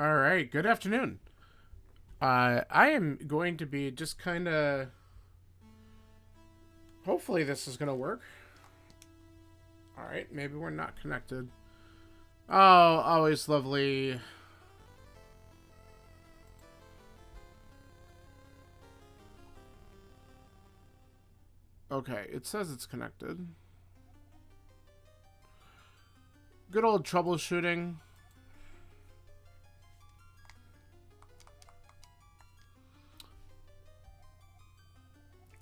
All right, good afternoon. I am going to be just kind of. Hopefully, this is going to work. All right, maybe we're not connected. Oh, always lovely. Okay, it says it's connected. Good old troubleshooting.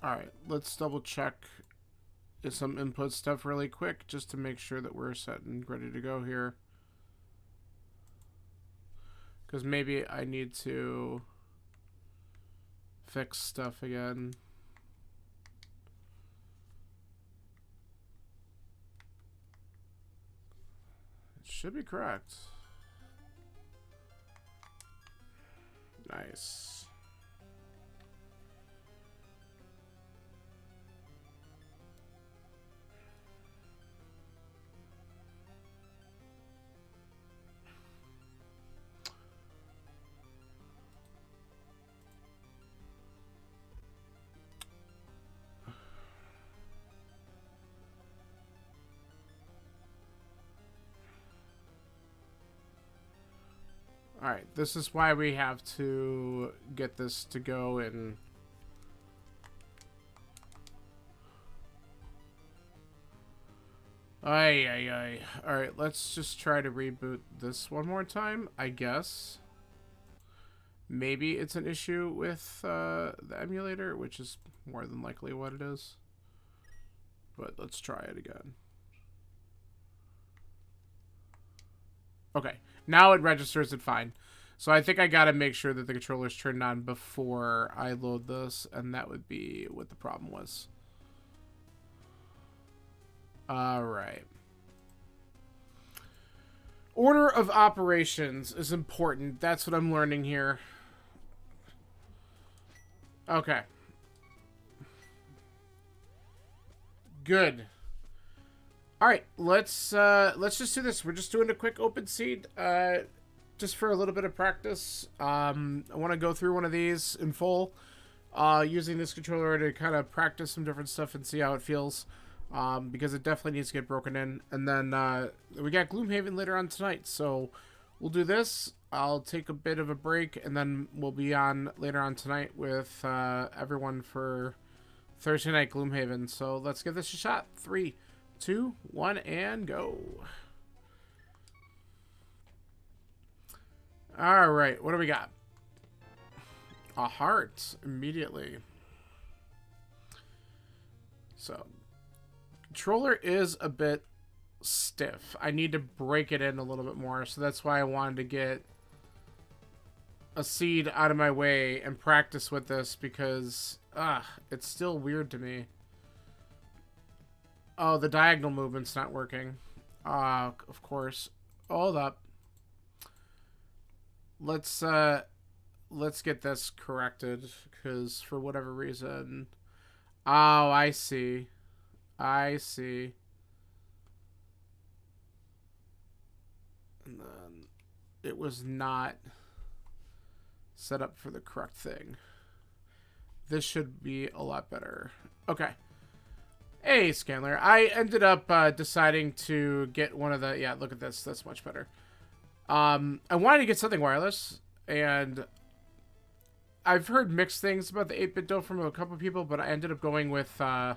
All right, let's double check some input stuff really quick just to make sure that we're set and ready to go here. Because maybe I need to fix stuff again. It should be correct. Nice. Alright, this is why we have to get this to go in. Ay, ay, ay. Alright, let's just try to reboot this one more time, I guess. Maybe it's an issue with the emulator, which is more than likely what it is. But let's try it again. Okay, now it registers it fine. So I think I gotta make sure that the controller's turned on before I load this, and that would be what the problem was. Alright. Order of operations is important. That's what I'm learning here. Okay. Good. All right, let's just do this. We're just doing a quick open seed, just for a little bit of practice. I want to go through one of these in full, using this controller to kind of practice some different stuff and see how it feels, because it definitely needs to get broken in. And then we got Gloomhaven later on tonight, so we'll do this. I'll take a bit of a break, and then we'll be on later on tonight with everyone for Thursday night Gloomhaven. So let's give this a shot. 3, 2, 1, and go. All right, what do we got? A heart immediately. So, controller is a bit stiff. I need to break it in a little bit more, so that's why I wanted to get a seed out of my way and practice with this, because it's still weird to me. Oh, the diagonal movement's not working. Of course. Hold up. Let's get this corrected, because for whatever reason. Oh, I see. I see. And then it was not set up for the correct thing. This should be a lot better. Okay. Hey, Scanler. I ended up deciding to get one of the... Yeah, look at this. That's much better. I wanted to get something wireless, and I've heard mixed things about the 8-bit DO from a couple people, but I ended up going with one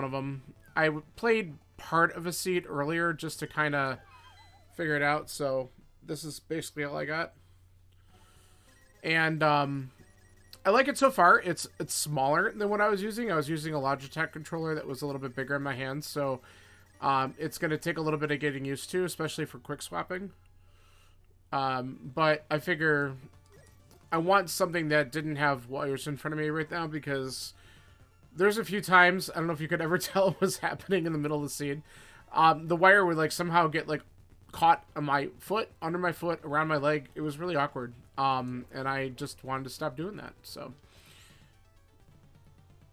of them. I played part of a seed earlier just to kind of figure it out, so this is basically all I got. And I like it so far. It's smaller than what I was using. I was using a Logitech controller that was a little bit bigger in my hands, so it's going to take a little bit of getting used to, especially for quick swapping. But I figure I want something that didn't have wires in front of me right now, because there's a few times, I don't know if you could ever tell what was happening in the middle of the scene. The wire would like somehow get like caught on my foot, under my foot, around my leg. It was really awkward. And I just wanted to stop doing that. So,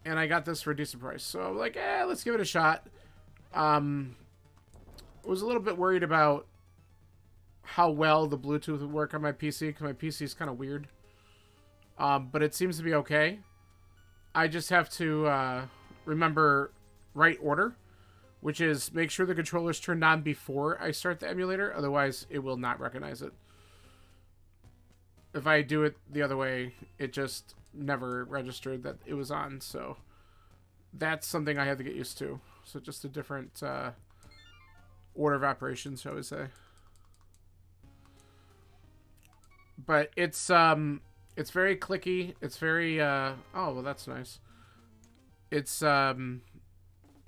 and I got this for a decent price. So I'm like, let's give it a shot. I was a little bit worried about how well the Bluetooth would work on my PC, because my PC is kind of weird. But it seems to be okay. I just have to remember right order, which is make sure the controller's turned on before I start the emulator. Otherwise, it will not recognize it. If I do it the other way, it just never registered that it was on. So that's something I have to get used to. So just a different order of operations, shall we say. But it's very clicky. It's very oh, well, that's nice. It's the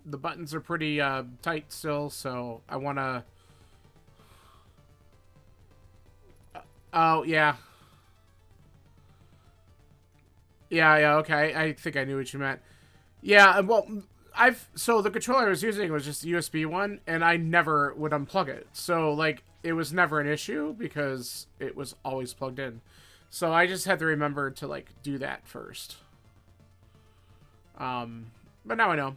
buttons are pretty tight still, so I want to oh, yeah. Yeah, okay. I think I knew what you meant. Yeah, well, so the controller I was using was just a USB one, and I never would unplug it. So, like, it was never an issue because it was always plugged in. So I just had to remember to, like, do that first. But now I know.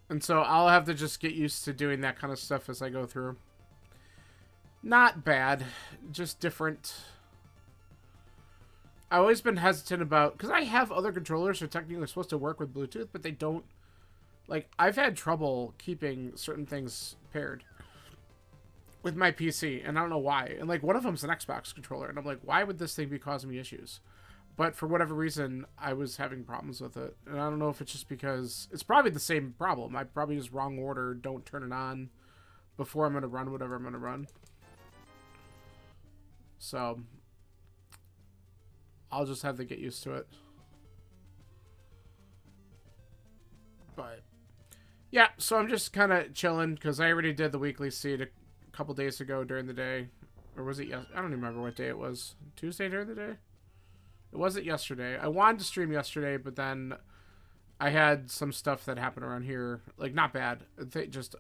And so I'll have to just get used to doing that kind of stuff as I go through. Not bad, just different. I've always been hesitant about, because I have other controllers that are technically supposed to work with Bluetooth, but they don't. Like, I've had trouble keeping certain things paired with my PC, and I don't know why. And, like, one of them's an Xbox controller, and I'm like, why would this thing be causing me issues? But for whatever reason, I was having problems with it. And I don't know if it's just because... It's probably the same problem. I probably use wrong order, don't turn it on before I'm going to run whatever I'm going to run. So, I'll just have to get used to it. But, yeah, so I'm just kind of chilling, because I already did the weekly seed a couple days ago during the day. Or was it yesterday? I don't even remember what day it was. Tuesday during the day? It wasn't yesterday. I wanted to stream yesterday, but then I had some stuff that happened around here. Like, not bad. Just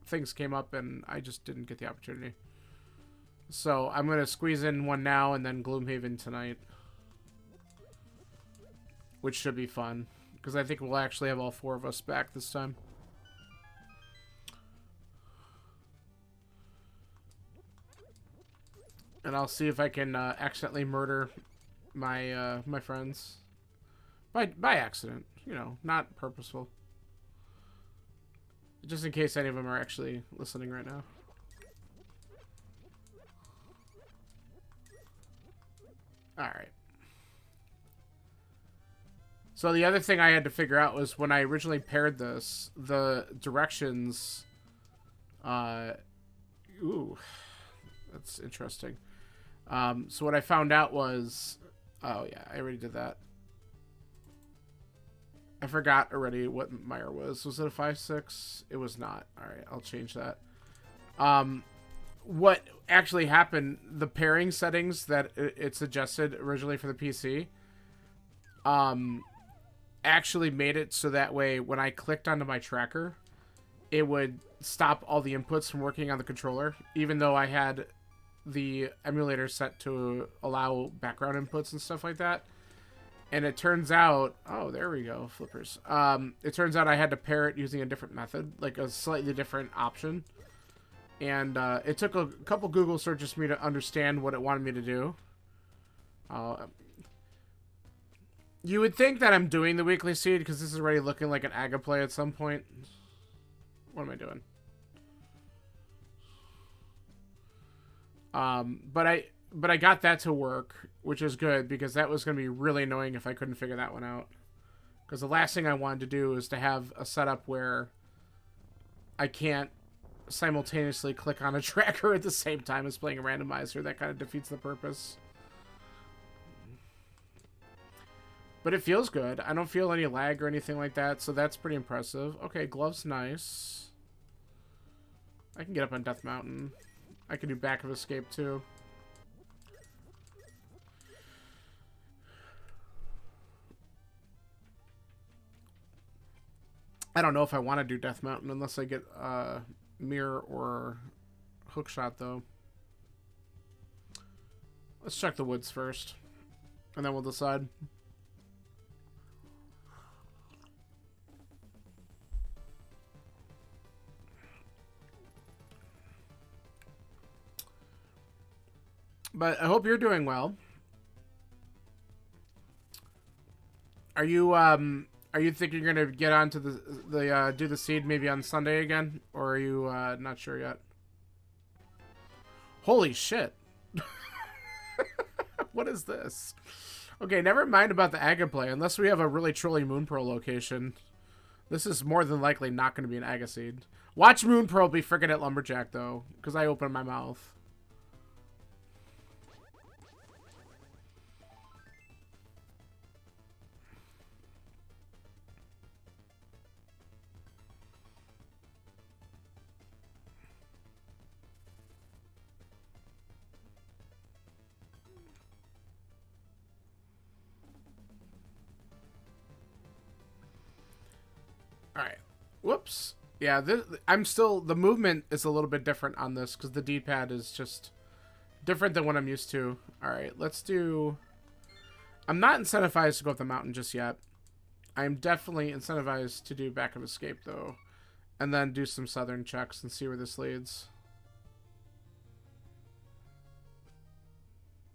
things came up, and I just didn't get the opportunity. So, I'm going to squeeze in one now and then Gloomhaven tonight. Which should be fun. Because I think we'll actually have all four of us back this time. And I'll see if I can accidentally murder my my friends. By accident. You know, not purposeful. Just in case any of them are actually listening right now. Alright. So the other thing I had to figure out was when I originally paired this, the directions... ooh. That's interesting. So what I found out was... Oh, yeah, I already did that. I forgot already what Meyer was. Was it a 5.6? It was not. Alright, I'll change that. What actually happened, the pairing settings that it suggested originally for the PC, actually made it so that way when I clicked onto my tracker, it would stop all the inputs from working on the controller, even though I had the emulator set to allow background inputs and stuff like that. And it turns out, oh, there we go, flippers. It turns out I had to pair it using a different method, like a slightly different option. And it took a couple Google searches for me to understand what it wanted me to do. You would think that I'm doing the weekly seed because this is already looking like an Agaplay at some point. What am I doing? But I got that to work, which is good because that was going to be really annoying if I couldn't figure that one out. Because the last thing I wanted to do is to have a setup where I can't simultaneously click on a tracker at the same time as playing a randomizer. That kind of defeats the purpose. But it feels good. I don't feel any lag or anything like that, so that's pretty impressive. Okay, gloves nice. I can get up on Death Mountain. I can do Back of Escape too. I don't know if I want to do Death Mountain unless I get Mirror or Hookshot, though. Let's check the woods first, and then we'll decide. But I hope you're doing well. Are you thinking you're gonna get onto the do the seed maybe on Sunday again, or are you not sure yet? Holy shit! What is this? Okay, never mind about the Aga play. Unless we have a really truly Moon Pearl location, this is more than likely not going to be an Aga seed. Watch Moon Pearl be freaking at Lumberjack though, because I opened my mouth. Alright. Whoops. Yeah, I'm still... The movement is a little bit different on this, because the D-pad is just different than what I'm used to. Alright, let's do... I'm not incentivized to go up the mountain just yet. I'm definitely incentivized to do Back of Escape, though. And then do some southern checks and see where this leads.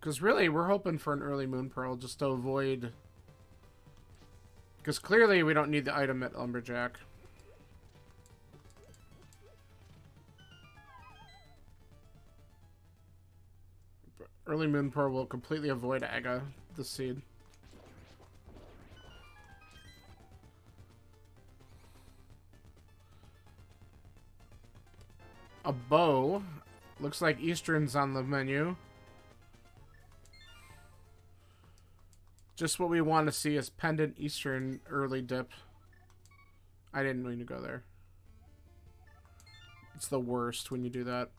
Because really, we're hoping for an early Moon Pearl just to avoid... Because clearly we don't need the item at Lumberjack. Early Moon Pearl will completely avoid Aga, the seed. A bow. Looks like Eastern's on the menu. Just what we want to see is Pendant Eastern early dip. I didn't mean to go there. It's the worst when you do that.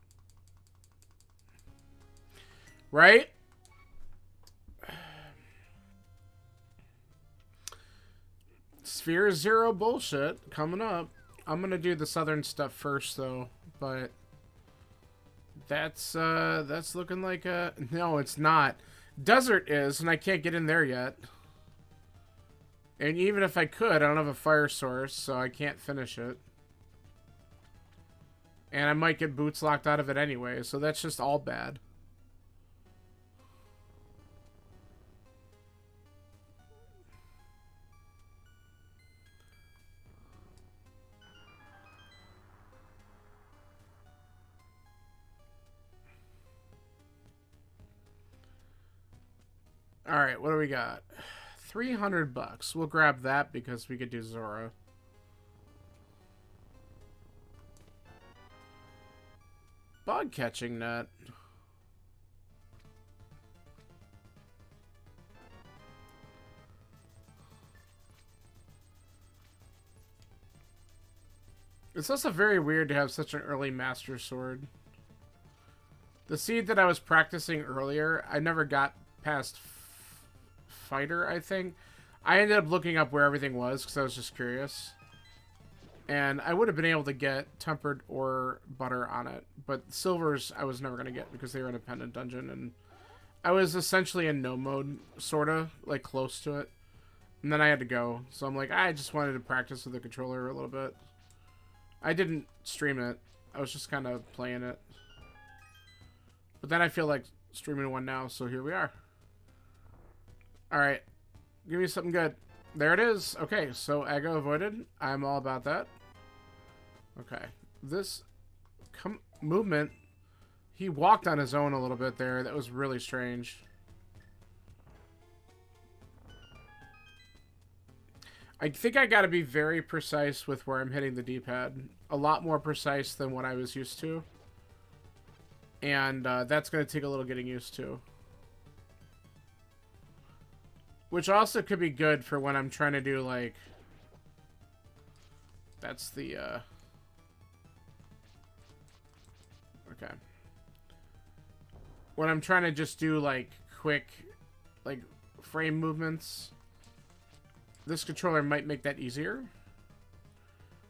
Right? Sphere Zero bullshit coming up. I'm gonna do the southern stuff first though, but that's looking like a... No, it's not. Desert is, and I can't get in there yet. And even if I could, I don't have a fire source, so I can't finish it. And I might get boots locked out of it anyway, so that's just all bad. Alright, what do we got? 300 bucks. We'll grab that because we could do Zora. Bug catching net. It's also very weird to have such an early Master Sword. The seed that I was practicing earlier, I never got past Fighter, I think. I ended up looking up where everything was because I was just curious. And I would have been able to get Tempered or Butter on it. But Silvers I was never going to get because they were in a Pendant Dungeon. And I was essentially in no mode, sort of, like close to it. And then I had to go. So I'm like, I just wanted to practice with the controller a little bit. I didn't stream it. I was just kind of playing it. But then I feel like streaming one now, so here we are. Alright. Give me something good. There it is. Okay, so Aga avoided. I'm all about that. Okay. This movement, he walked on his own a little bit there. That was really strange. I think I gotta be very precise with where I'm hitting the D-pad. A lot more precise than what I was used to. And that's gonna take a little getting used to. Which also could be good for when I'm trying to do, like... That's the, Okay. When I'm trying to just do, like, quick, like, frame movements, this controller might make that easier.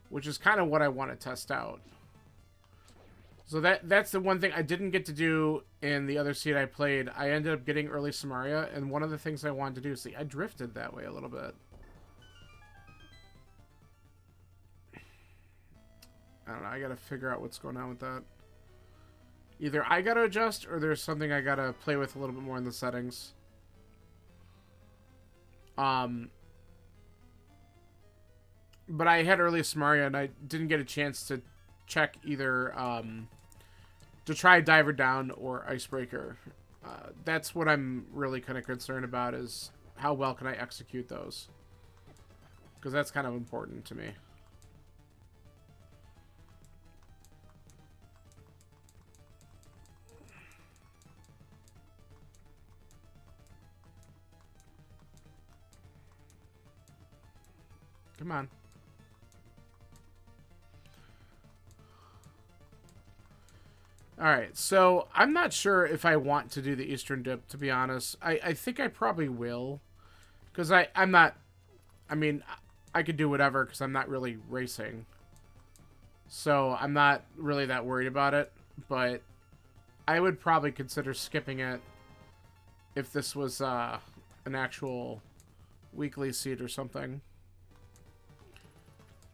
Which is kind of what I want to test out. So that's the one thing I didn't get to do in the other seed I played. I ended up getting early Samaria, and one of the things I wanted to do, see, I drifted that way a little bit. I don't know, I gotta figure out what's going on with that. Either I gotta adjust or there's something I gotta play with a little bit more in the settings. But I had early Samaria and I didn't get a chance to check either to try Diver Down or Icebreaker. That's what I'm really kind of concerned about, is how well can I execute those. Because that's kind of important to me. Come on. Alright, so I'm not sure if I want to do the Eastern Dip, to be honest. I think I probably will. Because I'm not... I mean, I could do whatever because I'm not really racing. So I'm not really that worried about it. But I would probably consider skipping it if this was an actual weekly seed or something.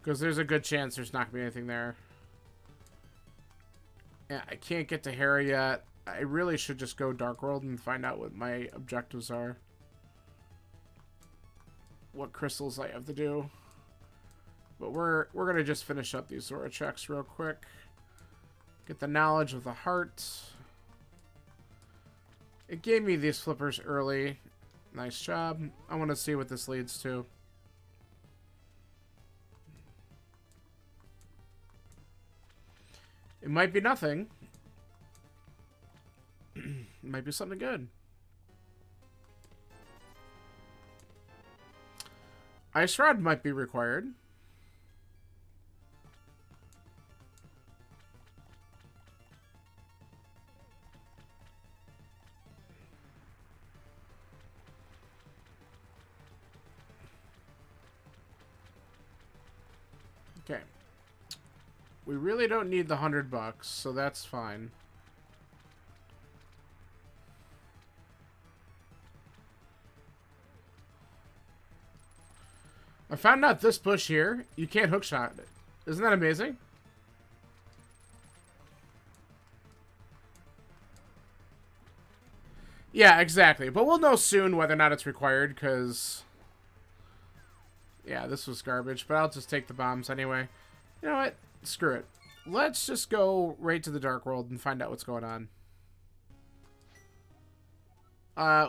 Because there's a good chance there's not going to be anything there. Yeah, I can't get to Hera yet. I really should just go Dark World and find out what my objectives are. What crystals I have to do. But we're going to just finish up these Zora checks real quick. Get the knowledge of the heart. It gave me these flippers early. Nice job. I want to see what this leads to. It might be nothing. It might be something good. Ice Rod might be required. Okay. We really don't need the $100, so that's fine. I found out this bush here, you can't hookshot it. Isn't that amazing? Yeah, exactly. But we'll know soon whether or not it's required, because... Yeah, this was garbage, but I'll just take the bombs anyway. You know what? Screw it. Let's just go right to the Dark World and find out what's going on.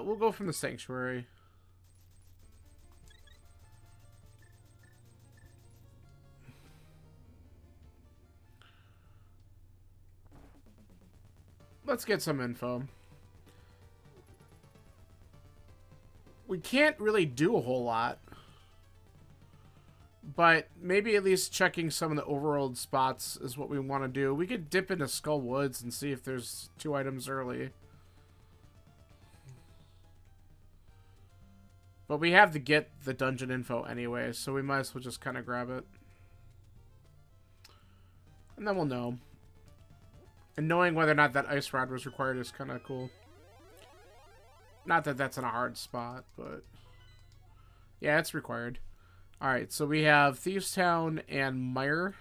We'll go from the Sanctuary. Let's get some info. We can't really do a whole lot. But maybe at least checking some of the overworld spots is what we want to do. We could dip into Skull Woods and see if there's 2 items early. But we have to get the dungeon info anyway, so we might as well just kind of grab it. And then we'll know. And knowing whether or not that Ice Rod was required is kind of cool. Not that that's in a hard spot, but... Yeah, it's required. Alright, so we have Thieves Town and Mire.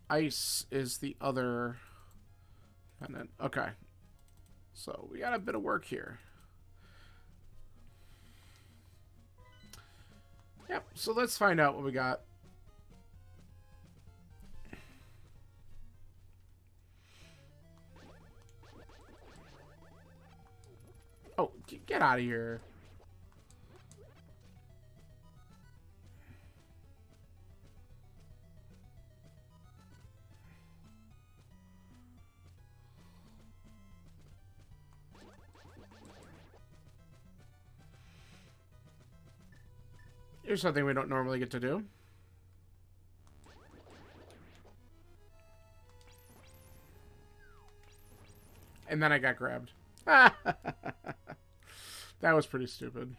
Ice is the other pendant. Okay. So we got a bit of work here. Yep, so let's find out what we got. Oh, get out of here. Here's something we don't normally get to do. And then I got grabbed. That was pretty stupid.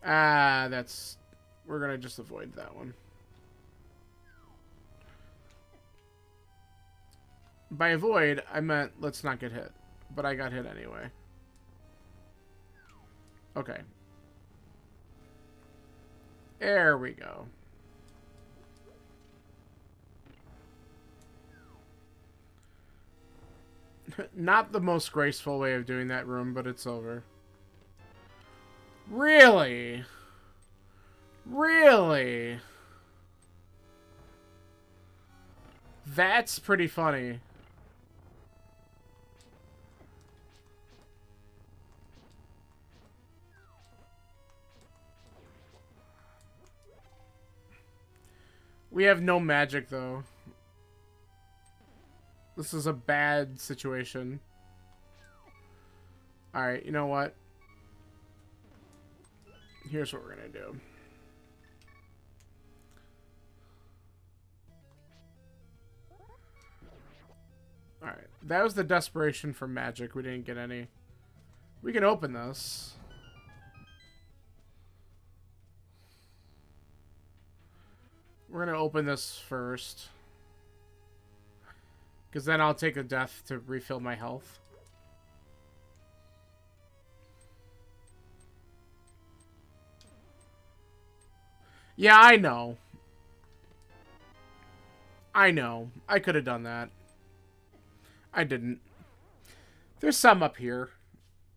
That's... We're gonna just avoid that one. By avoid, I meant let's not get hit. But I got hit anyway. Okay. There we go. Not the most graceful way of doing that room, but it's over. Really? Really? That's pretty funny. We have no magic, though. This is a bad situation. Alright, you know what? Here's what we're gonna do. Alright, that was the desperation for magic. We didn't get any. We can open this. We're gonna open this first. Because then I'll take a death to refill my health. Yeah, I know. I know. I could have done that. I didn't. There's some up here.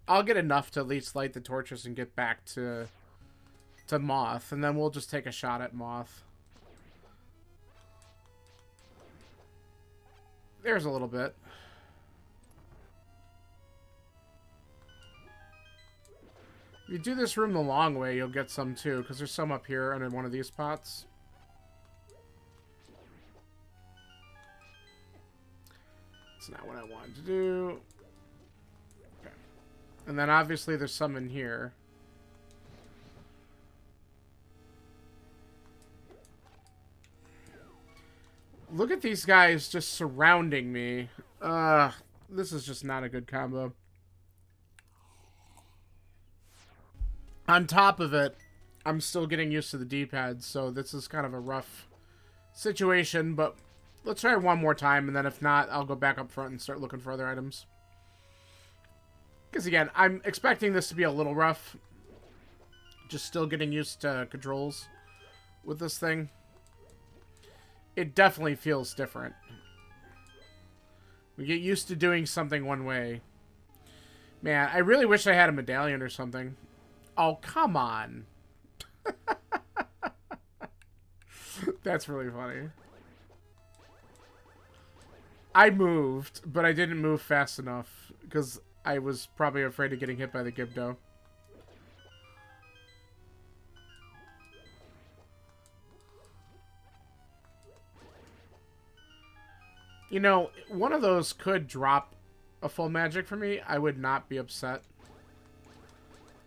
I'll get enough to at least light the torches and get back to Moth. And then we'll just take a shot at Moth. There's a little bit. If you do this room the long way, you'll get some too, because there's some up here under one of these pots. That's not what I wanted to do. Okay. And then obviously there's some in here. Look at these guys just surrounding me. This is just not a good combo. On top of it, I'm still getting used to the D-pad, so this is kind of a rough situation, but let's try one more time, and then if not, I'll go back up front and start looking for other items. Because again, I'm expecting this to be a little rough. Just still getting used to controls with this thing. It definitely feels different. We get used to doing something one way. Man, I really wish I had a medallion or something. Oh, come on. That's really funny. I moved, but I didn't move fast enough because I was probably afraid of getting hit by the Gibdo. You know, one of those could drop a full magic for me. I would not be upset.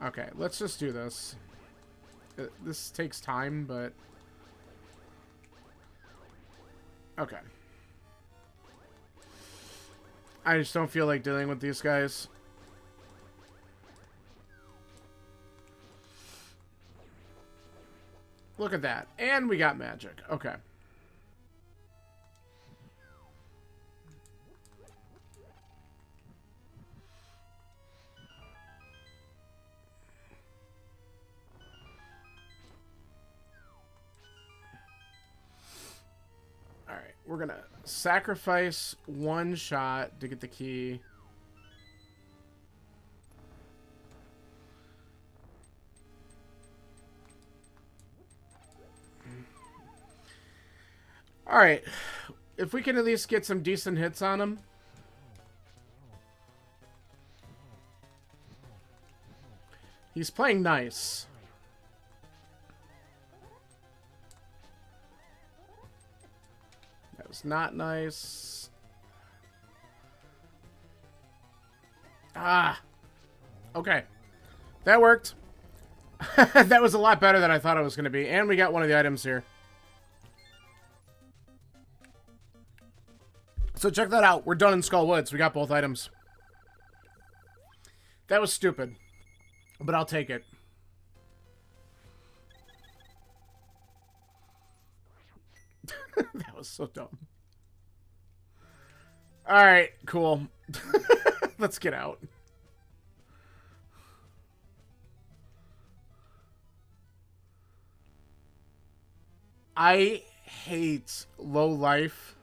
Okay, let's just do this. This takes time, but... Okay. I just don't feel like dealing with these guys. Look at that. And we got magic. Okay. Alright, we're gonna sacrifice one shot to get the key. Alright, if we can at least get some decent hits on him. He's playing nice. That was not nice. Ah. Okay. That worked. That was a lot better than I thought it was going to be. And we got one of the items here. So check that out. We're done in Skull Woods. We got both items. That was stupid. But I'll take it. That was so dumb. Alright, cool. Let's get out. I hate low life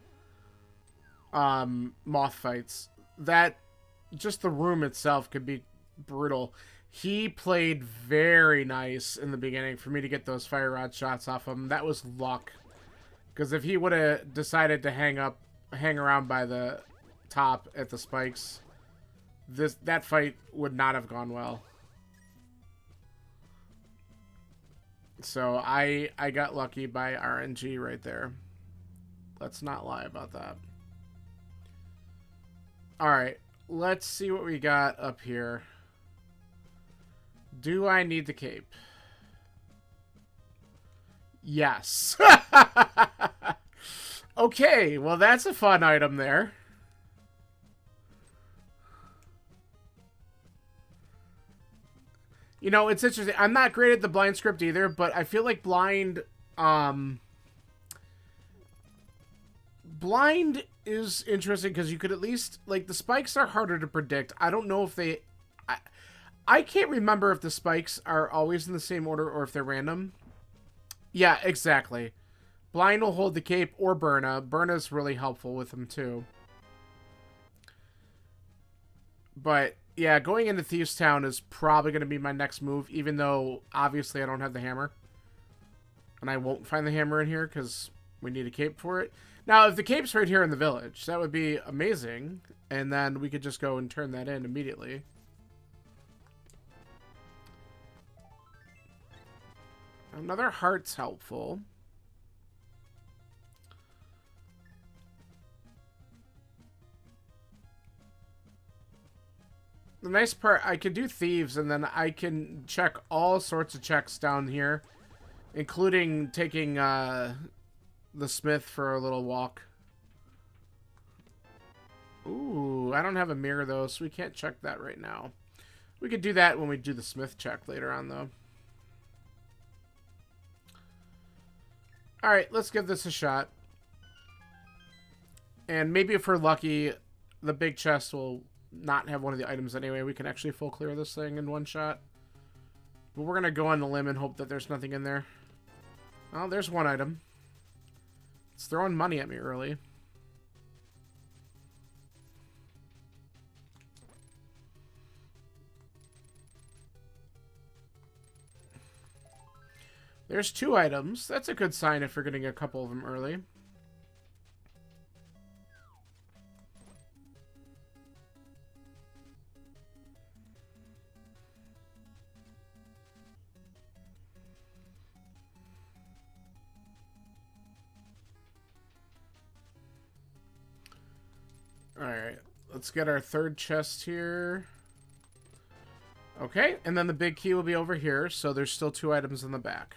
moth fights. That just the room itself could be brutal. He played very nice in the beginning for me to get those fire rod shots off him. That was luck. Because if he would have decided to hang around by the top at the spikes, that fight would not have gone well. So I got lucky by RNG right there. Let's not lie about that. Alright, let's see what we got up here. Do I need the cape? Yes. Okay, well that's a fun item there. You know, it's interesting. I'm not great at the blind script either, but I feel like blind is interesting because you could at least, like, the spikes are harder to predict. I don't know if they... I can't remember if the spikes are always in the same order or if they're random. Yeah, exactly. Blind will hold the cape or Burna. Burna's really helpful with them too. But yeah, going into Thieves Town is probably going to be my next move, even though obviously I don't have the hammer. And I won't find the hammer in here because we need a cape for it. Now, if the cape's right here in the village, that would be amazing. And then we could just go and turn that in immediately. Another heart's helpful. The nice part, I can do thieves, and then I can check all sorts of checks down here, including taking the smith for a little walk. Ooh, I don't have a mirror, though, so we can't check that right now. We could do that when we do the smith check later on, though. Alright, let's give this a shot. And maybe if we're lucky, the big chest will not have one of the items anyway. We can actually full clear this thing in one shot. But we're going to go on the limb and hope that there's nothing in there. Oh, there's one item. It's throwing money at me early. There's 2 items. That's a good sign if we're getting a couple of them early. Alright, let's get our 3rd chest here. Okay, and then the big key will be over here, so there's still 2 items in the back.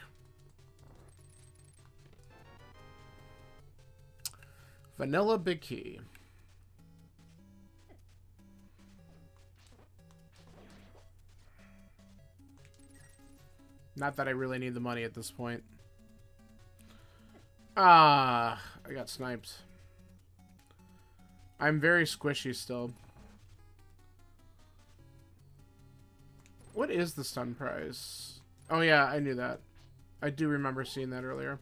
Vanilla big key. Not that I really need the money at this point. Ah, I got sniped. I'm very squishy still. What is the stun prize? Oh yeah, I knew that. I do remember seeing that earlier.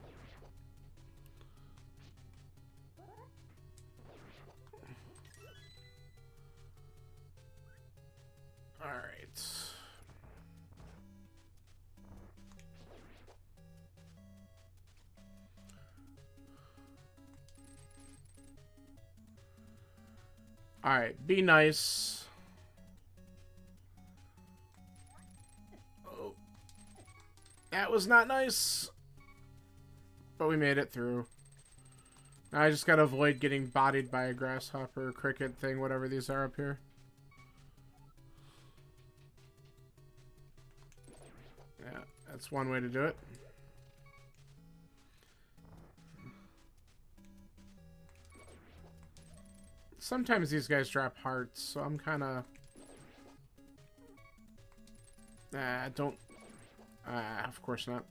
Alright. Alright, be nice. Oh. That was not nice. But we made it through. Now I just gotta avoid getting bodied by a grasshopper, cricket thing, whatever these are up here. Yeah, that's one way to do it. Sometimes these guys drop hearts, so I'm kind of... don't... of course not.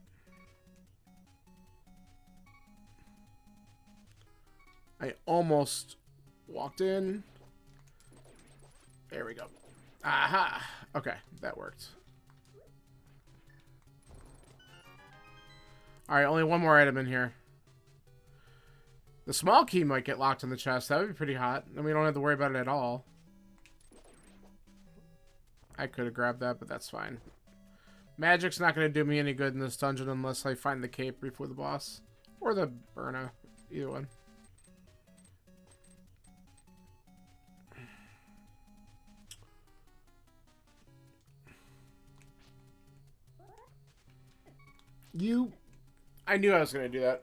I almost walked in. There we go. Aha! Okay, that worked. Alright, only one more item in here. The small key might get locked in the chest. That would be pretty hot. And we don't have to worry about it at all. I could have grabbed that, but that's fine. Magic's not going to do me any good in this dungeon unless I find the cape before the boss. Or the Burna. Either one. I knew I was going to do that.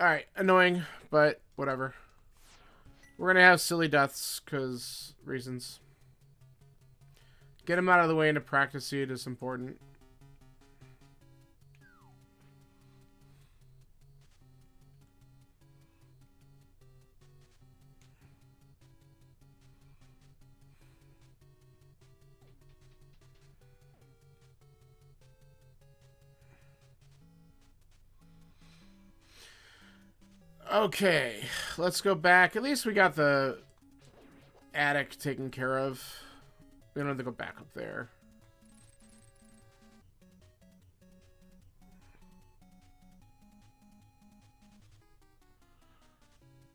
Alright, annoying, but whatever. We're going to have silly deaths, because reasons. Get him out of the way into practice seed is important. Okay, let's go back. At least we got the attic taken care of. We don't have to go back up there.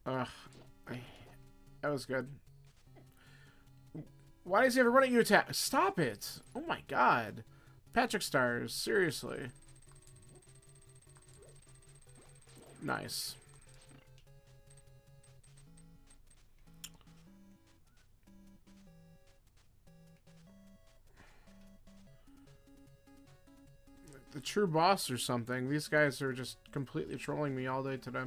Ugh. That was good. Why does he ever run at you attack? Stop it! Oh my god. Patrick Stars, seriously. Nice. The true boss or something. These guys are just completely trolling me all day today.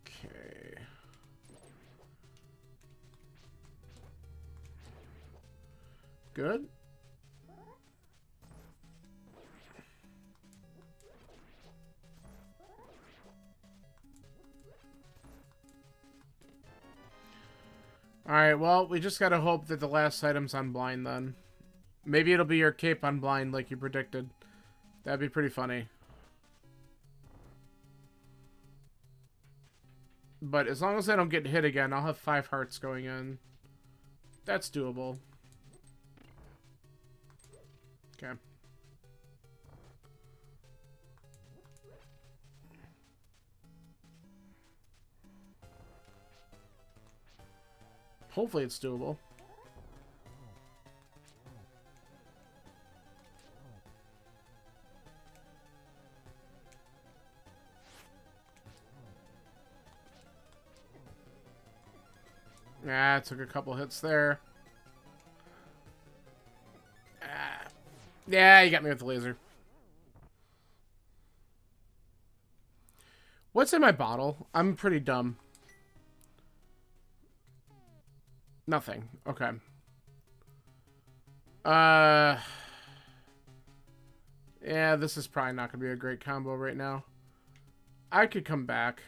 Okay. Good. Alright, well, we just gotta hope that the last item's on blind then. Maybe it'll be your cape on blind like you predicted. That'd be pretty funny. But as long as I don't get hit again, I'll have 5 hearts going in. That's doable. Okay. Hopefully it's doable. Ah, took a couple hits there. Ah. Yeah, you got me with the laser. What's in my bottle? I'm pretty dumb. Nothing. Okay. Yeah, this is probably not gonna be a great combo right now. I could come back.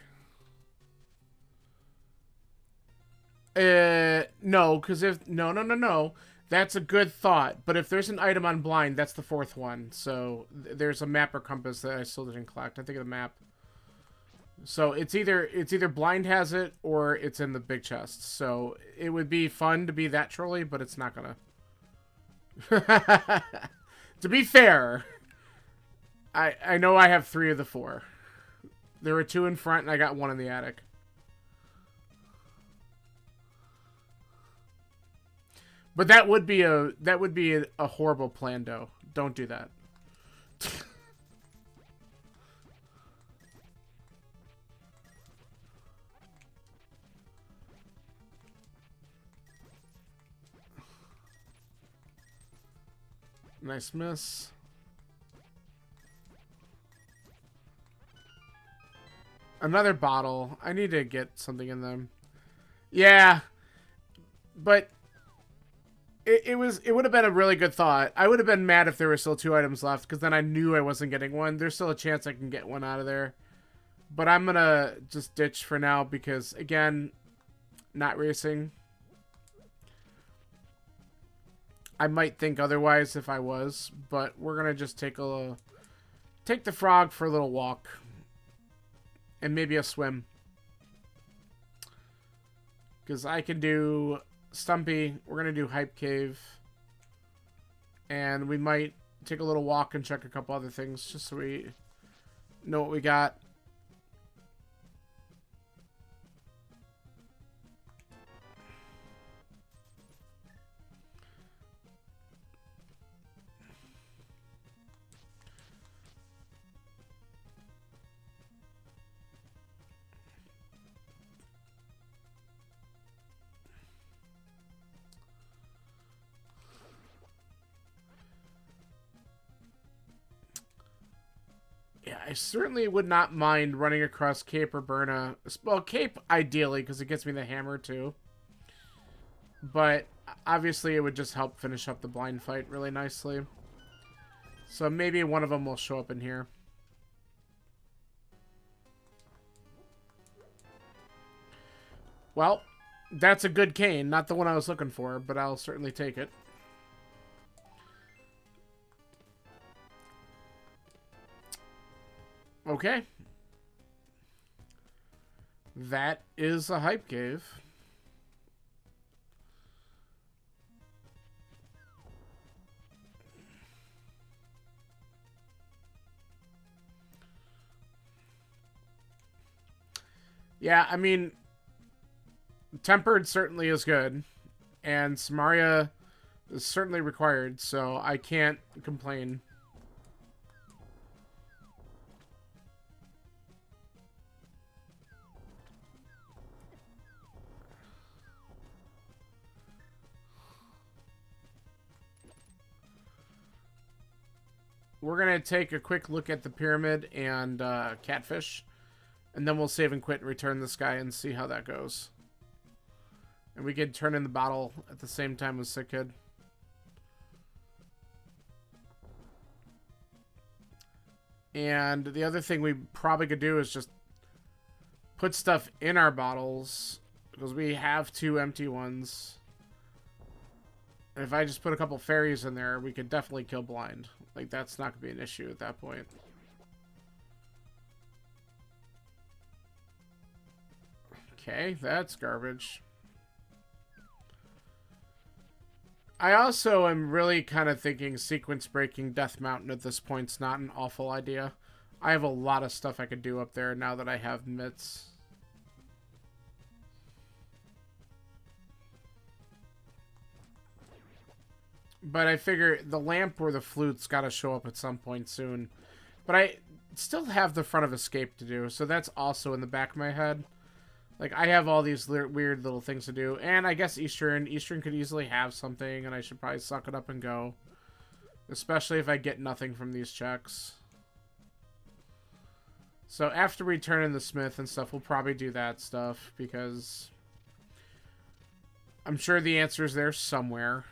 No, because if... No. That's a good thought. But if there's an item on blind, that's the 4th one. So, there's a map or compass that I still didn't collect. I think of the map. So, it's either blind has it, or it's in the big chest. So, it would be fun to be that trolly, but it's not gonna. To be fair, I know I have 3 of the 4. There were 2 in front, and I got 1 in the attic. But that would be a horrible plan, though. Don't do that. Nice miss. Another bottle. I need to get something in them. Yeah. But it would have been a really good thought. I would have been mad if there were still 2 items left, because then I knew I wasn't getting one. There's still a chance I can get one out of there. But I'm gonna just ditch for now because, again, not racing. I might think otherwise if I was, but we're gonna just take the frog for a little walk. and maybe a swim. Because I can do Stumpy. We're going to do Hype Cave. And we might take a little walk and check a couple other things just so we know what we got. Yeah, I certainly would not mind running across Cape or Burna. Well, Cape, ideally, because it gets me the hammer, too. But, obviously, it would just help finish up the blind fight really nicely. So, maybe one of them will show up in here. Well, that's a good cane. Not the one I was looking for, but I'll certainly take it. Okay. That is a Hype Cave. Yeah, I mean, Tempered certainly is good, and Samaria is certainly required, so I can't complain. We're going to take a quick look at the pyramid and catfish, and then we'll save and quit and return this guy and see how that goes. And we could turn in the bottle at the same time as Sick Kid. And the other thing we probably could do is just put stuff in our bottles, because we have 2 empty ones. And if I just put a couple fairies in there, we could definitely kill blind. Like, that's not going to be an issue at that point. Okay, that's garbage. I also am really kind of thinking sequence breaking Death Mountain at this point's not an awful idea. I have a lot of stuff I could do up there now that I have mitts. But I figure the lamp or the flute's got to show up at some point soon. But I still have the front of escape to do, so that's also in the back of my head. Like, I have all these weird little things to do. And I guess Eastern could easily have something, and I should probably suck it up and go. Especially if I get nothing from these checks. So after we turn in the Smith and stuff, we'll probably do that stuff, because I'm sure the answer's there somewhere.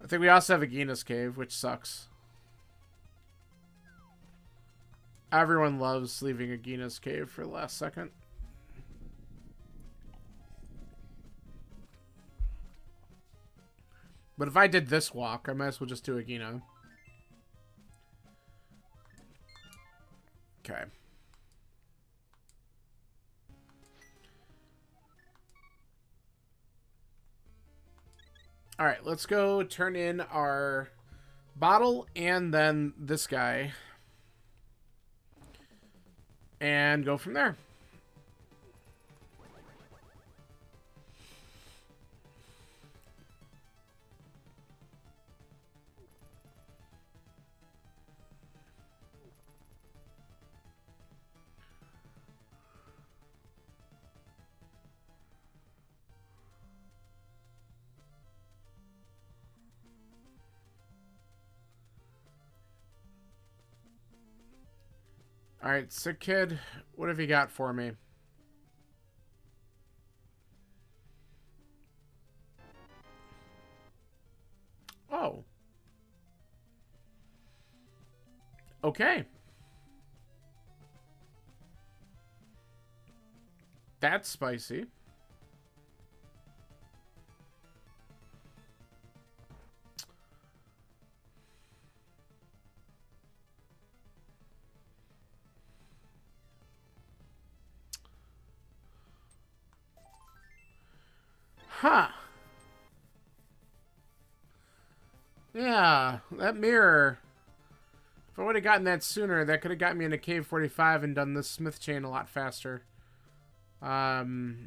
I think we also have a Gina's Cave, which sucks. Everyone loves leaving a Gina's Cave for the last second. But if I did this walk, I might as well just do a Gina. Okay. Alright, let's go turn in our bottle and then this guy. And go from there. Alright, Sick Kid, what have you got for me? Oh. Okay. That's spicy. Huh. Yeah, that mirror. If I would have gotten that sooner, that could have got me into Cave 45 and done the Smith chain a lot faster. Hmm.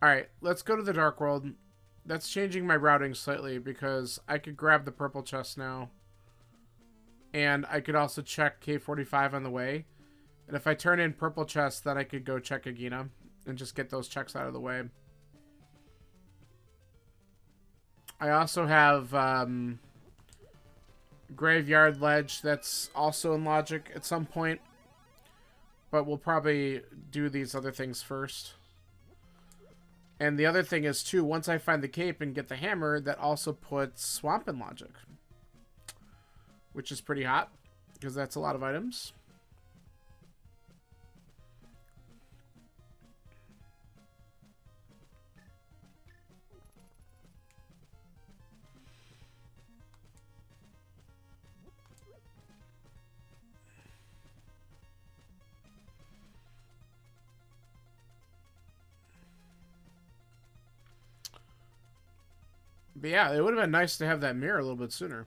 Alright, let's go to the Dark World. That's changing my routing slightly because I could grab the purple chest now. And I could also check K45 on the way. And if I turn in purple chest, then I could go check Agena and just get those checks out of the way. I also have Graveyard Ledge that's also in Logic at some point. But we'll probably do these other things first. And the other thing is, too, once I find the cape and get the hammer, that also puts Swamp in Logic. Which is pretty hot, because that's a lot of items. But yeah, it would have been nice to have that mirror a little bit sooner.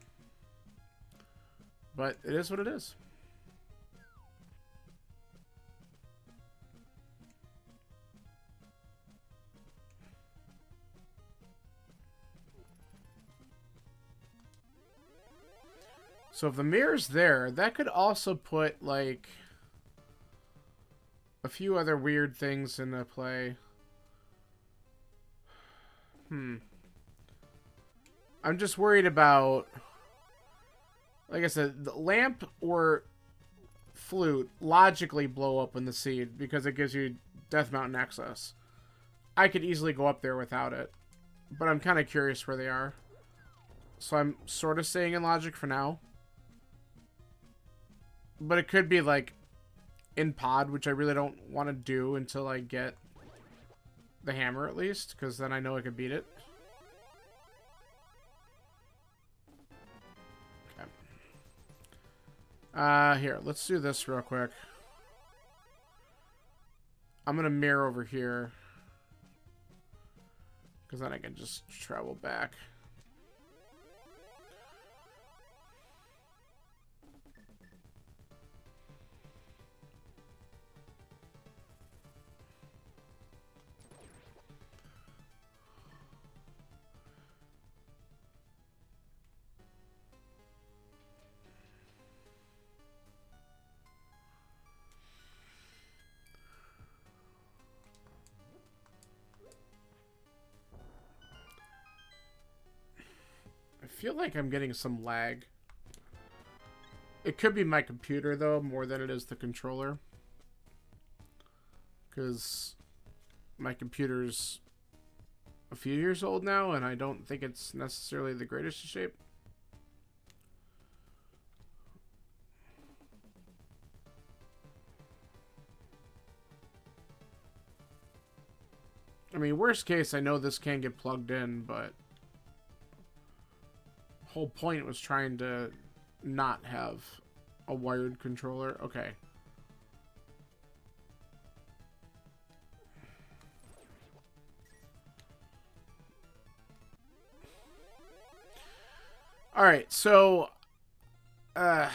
But it is what it is. So if the mirror's there, that could also put, like, a few other weird things into play. I'm just worried about, like I said, the lamp or flute logically blow up in the seed because it gives you Death Mountain access. I could easily go up there without it, but I'm kind of curious where they are. So I'm sort of staying in Logic for now. But it could be like in pod, which I really don't want to do until I get the hammer at least, because then I know I could beat it. Here, let's do this real quick. I'm gonna mirror over here, because then I can just travel back. I feel like I'm getting some lag. It could be my computer, though, more than it is the controller. Because my computer's a few years old now, and I don't think it's necessarily the greatest shape. I mean, worst case, I know this can get plugged in, but the whole point was trying to not have a wired controller. Okay. Alright, so I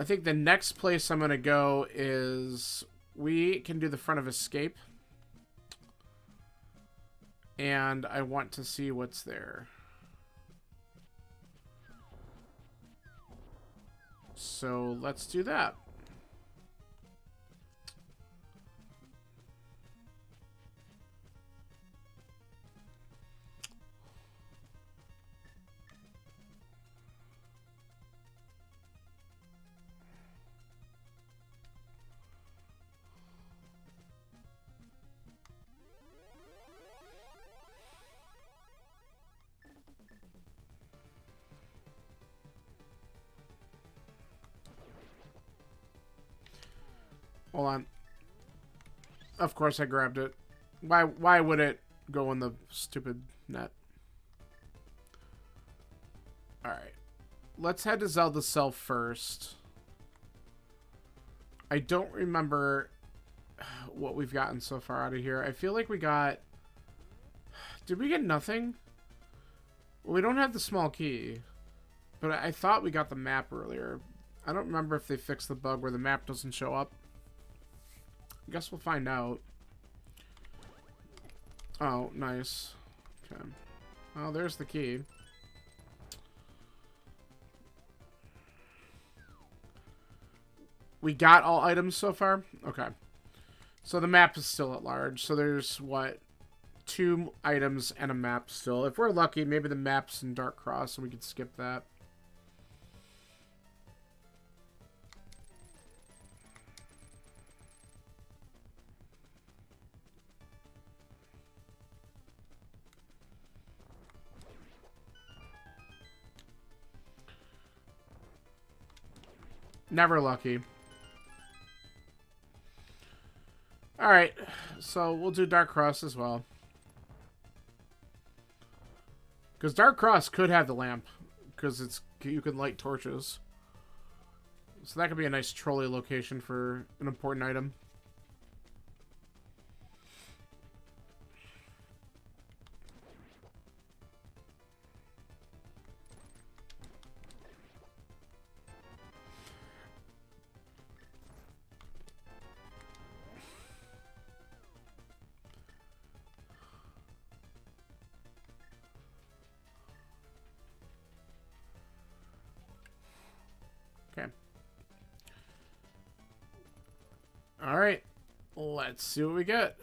think the next place I'm going to go is we can do the front of Escape. And I want to see what's there. So let's do that. Hold on. Of course I grabbed it. Why would it go in the stupid net? Alright. Let's head to Zelda Self first. I don't remember what we've gotten so far out of here. I feel like we got... Did we get nothing? Well, we don't have the small key. But I thought we got the map earlier. I don't remember if they fixed the bug where the map doesn't show up. I guess we'll find out. Oh, nice. Okay. Oh, there's the key. We got all items so far? Okay. So the map is still at large. So there's, what, 2 items and a map still. If we're lucky, maybe the map's in Dark Cross and we could skip that. Never lucky. Alright, so we'll do Dark Cross as well. Because Dark Cross could have the lamp. Because it's you can light torches. So that could be a nice trolley location for an important item. Okay. Alright. Let's see what we get.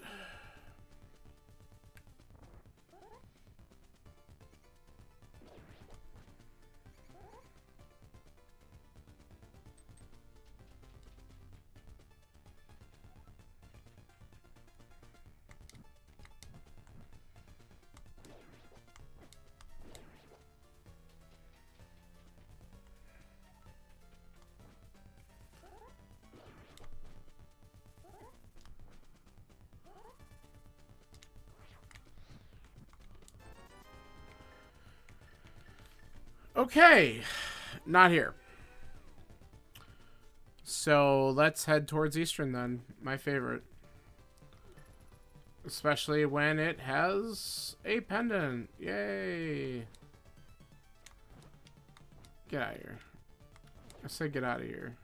Okay, not here. So let's head towards Eastern then. My favorite. Especially when it has a pendant. Yay. Get out of here. I said get out of here.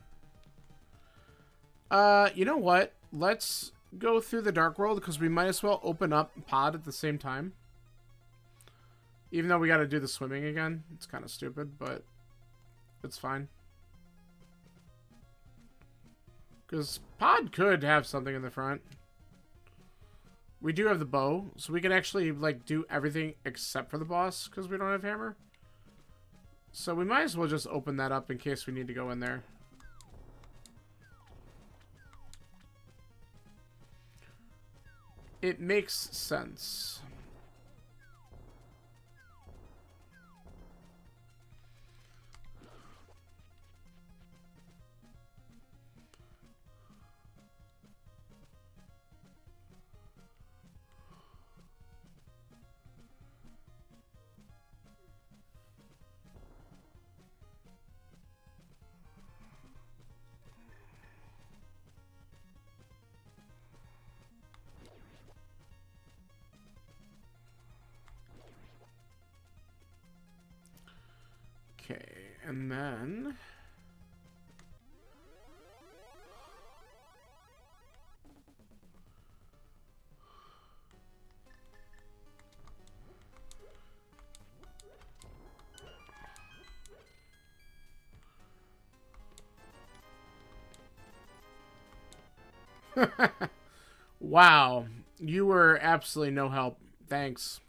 You know what? Let's go through the Dark World because we might as well open up Pod at the same time. Even though we got to do the swimming again. It's kind of stupid, but it's fine. Because Pod could have something in the front. We do have the bow, so we can actually, like, do everything except for the boss, because we don't have hammer. So we might as well just open that up in case we need to go in there. It makes sense. Okay, and then... Wow, you were absolutely no help. Thanks.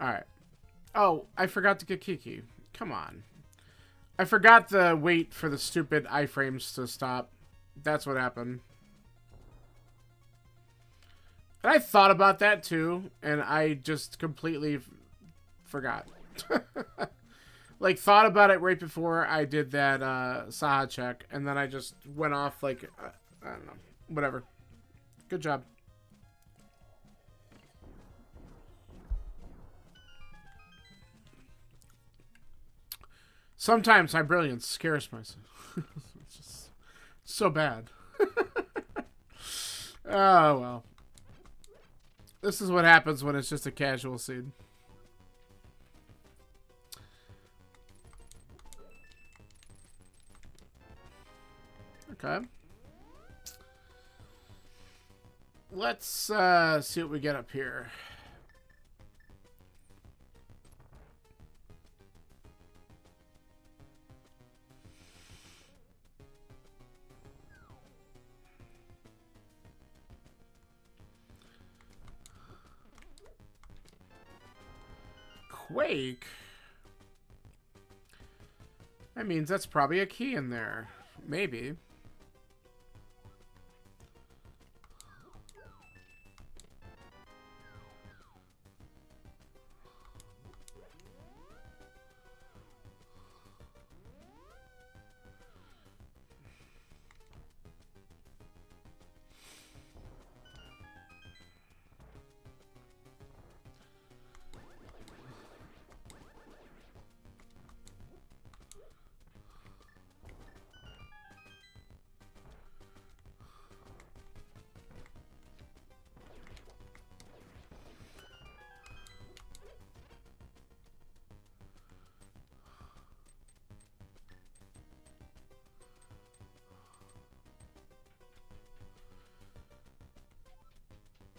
Alright. Oh, I forgot to get Kiki. Come on. I forgot to wait for the stupid iframes to stop. That's what happened. And I thought about that too, and I just completely forgot. like thought about it right before I did that Saha check, and then I just went off like I don't know, whatever. Good job. Sometimes my brilliance scares myself. It's just so bad. Oh well. This is what happens when it's just a casual seed. Okay. Let's see what we get up here. Quake? That means that's probably a key in there. Maybe.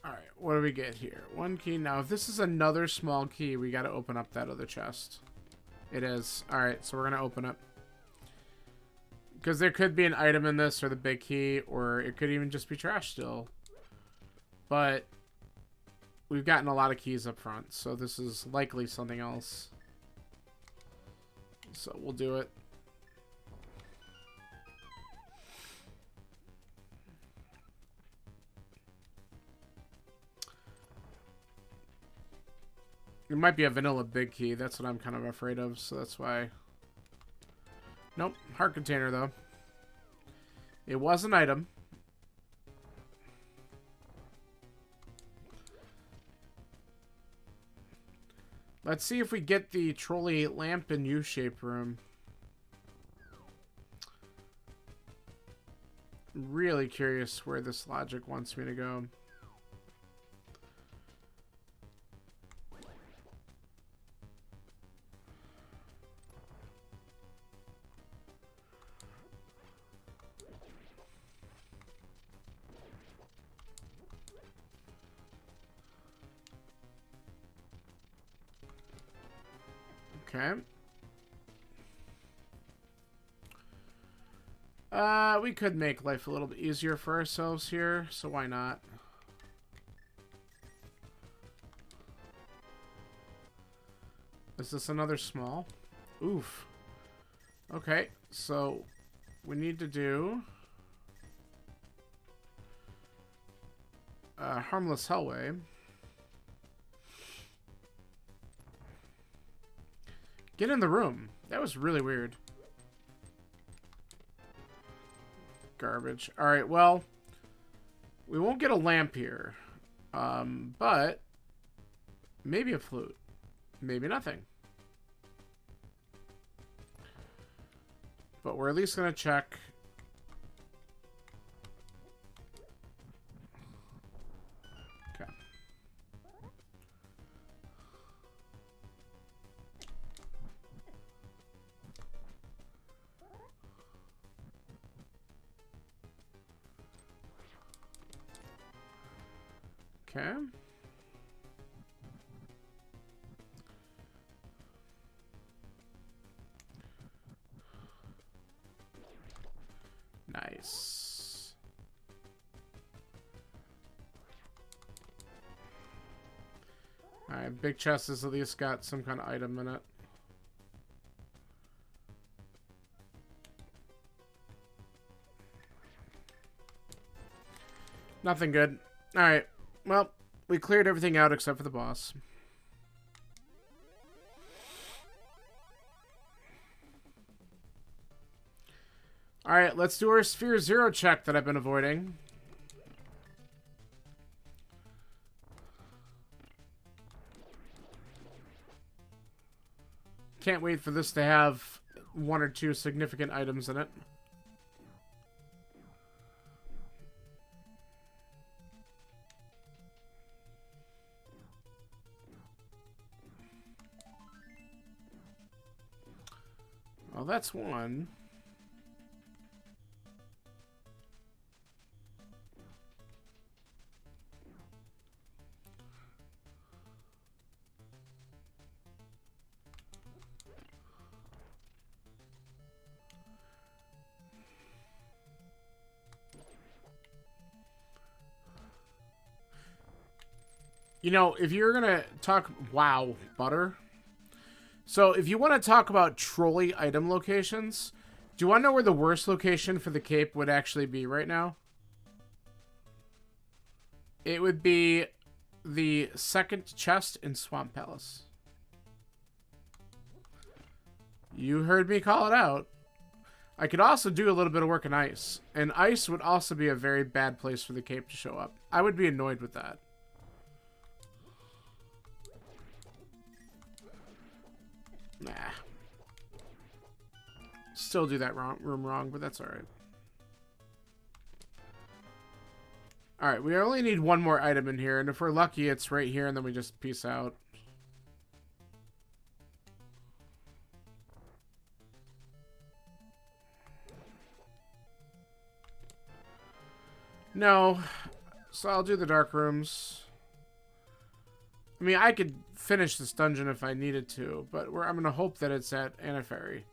Alright, what do we get here? One key. Now, if this is another small key, we got to open up that other chest. It is. Alright, so we're going to open it. Because there could be an item in this, or the big key, or it could even just be trash still. But we've gotten a lot of keys up front, so this is likely something else. So we'll do it. It might be a vanilla big key. That's what I'm kind of afraid of, so that's why. Nope. Heart container, though. It was an item. Let's see if we get the trolley lamp in U-shape room. I'm really curious where this logic wants me to go. Okay. We could make life a little bit easier for ourselves here, so why not? Is this another small? Oof. Okay, so we need to do Harmless Hellway. Get in the room. That was really weird. Garbage. Alright, well, we won't get a lamp here. But maybe a flute. Maybe nothing. But we're at least going to check. Okay. Okay. Nice. Alright, big chest has at least got some kind of item in it. Nothing good. Alright. Well, we cleared everything out except for the boss. Alright, let's do our Sphere Zero check that I've been avoiding. Can't wait for this to have 1 or 2 significant items in it. Well, that's one. You know, if you're gonna talk... Wow, butter. So, if you want to talk about trolley item locations, do you want to know where the worst location for the cape would actually be right now? It would be the second chest in Swamp Palace. You heard me call it out. I could also do a little bit of work in ice. And ice would also be a very bad place for the cape to show up. I would be annoyed with that. Nah. Still do that room wrong, but that's alright. Alright, we only need one more item in here, and if we're lucky, it's right here, and then we just peace out. No. So I'll do the dark rooms. I mean, I could finish this dungeon if I needed to, but I'm going to hope that it's at Anafairy.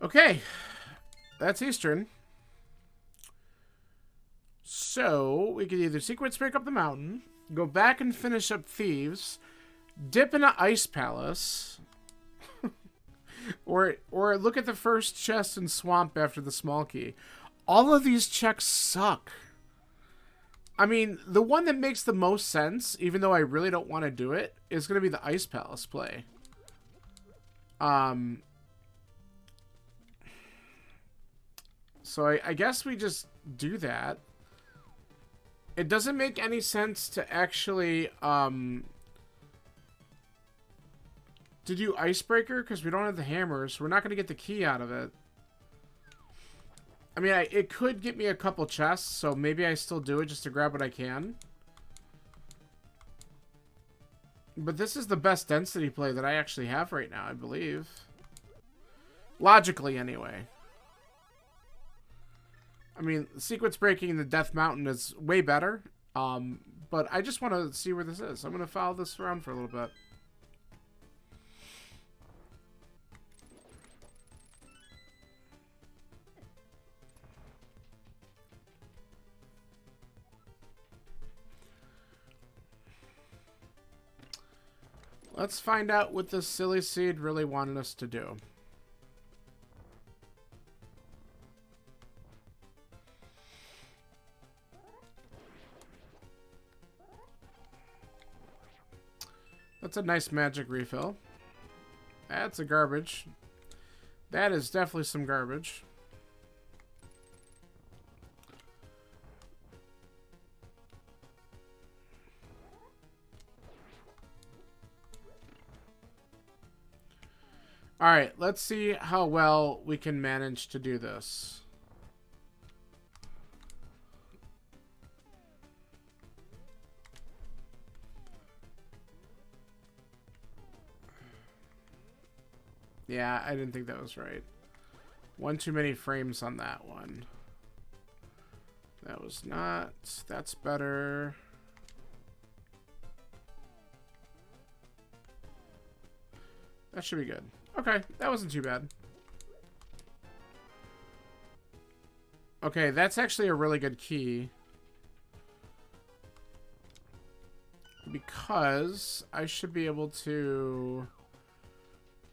Okay, that's Eastern. So, we could either sequence break up the mountain, go back and finish up Thieves, dip into Ice Palace, or look at the first chest in Swamp after the small key. All of these checks suck. I mean, the one that makes the most sense, even though I really don't want to do it, is going to be the Ice Palace play. So I guess we just do that. It doesn't make any sense to actually, to do Icebreaker, because we don't have the hammers. We're not going to get the key out of it. I mean, it could get me a couple chests, so maybe I still do it just to grab what I can. But this is the best density play that I actually have right now, I believe. Logically, anyway. I mean, sequence breaking the Death Mountain is way better, but I just want to see where this is. I'm going to follow this around for a little bit. Let's find out what this silly seed really wanted us to do. That's a nice magic refill. That's a garbage. That is definitely some garbage. Alright, let's see how well we can manage to do this. Yeah, I didn't think that was right. One too many frames on that one. That was not. That's better. That should be good. Okay, that wasn't too bad. Okay, that's actually a really good key. Because I should be able to...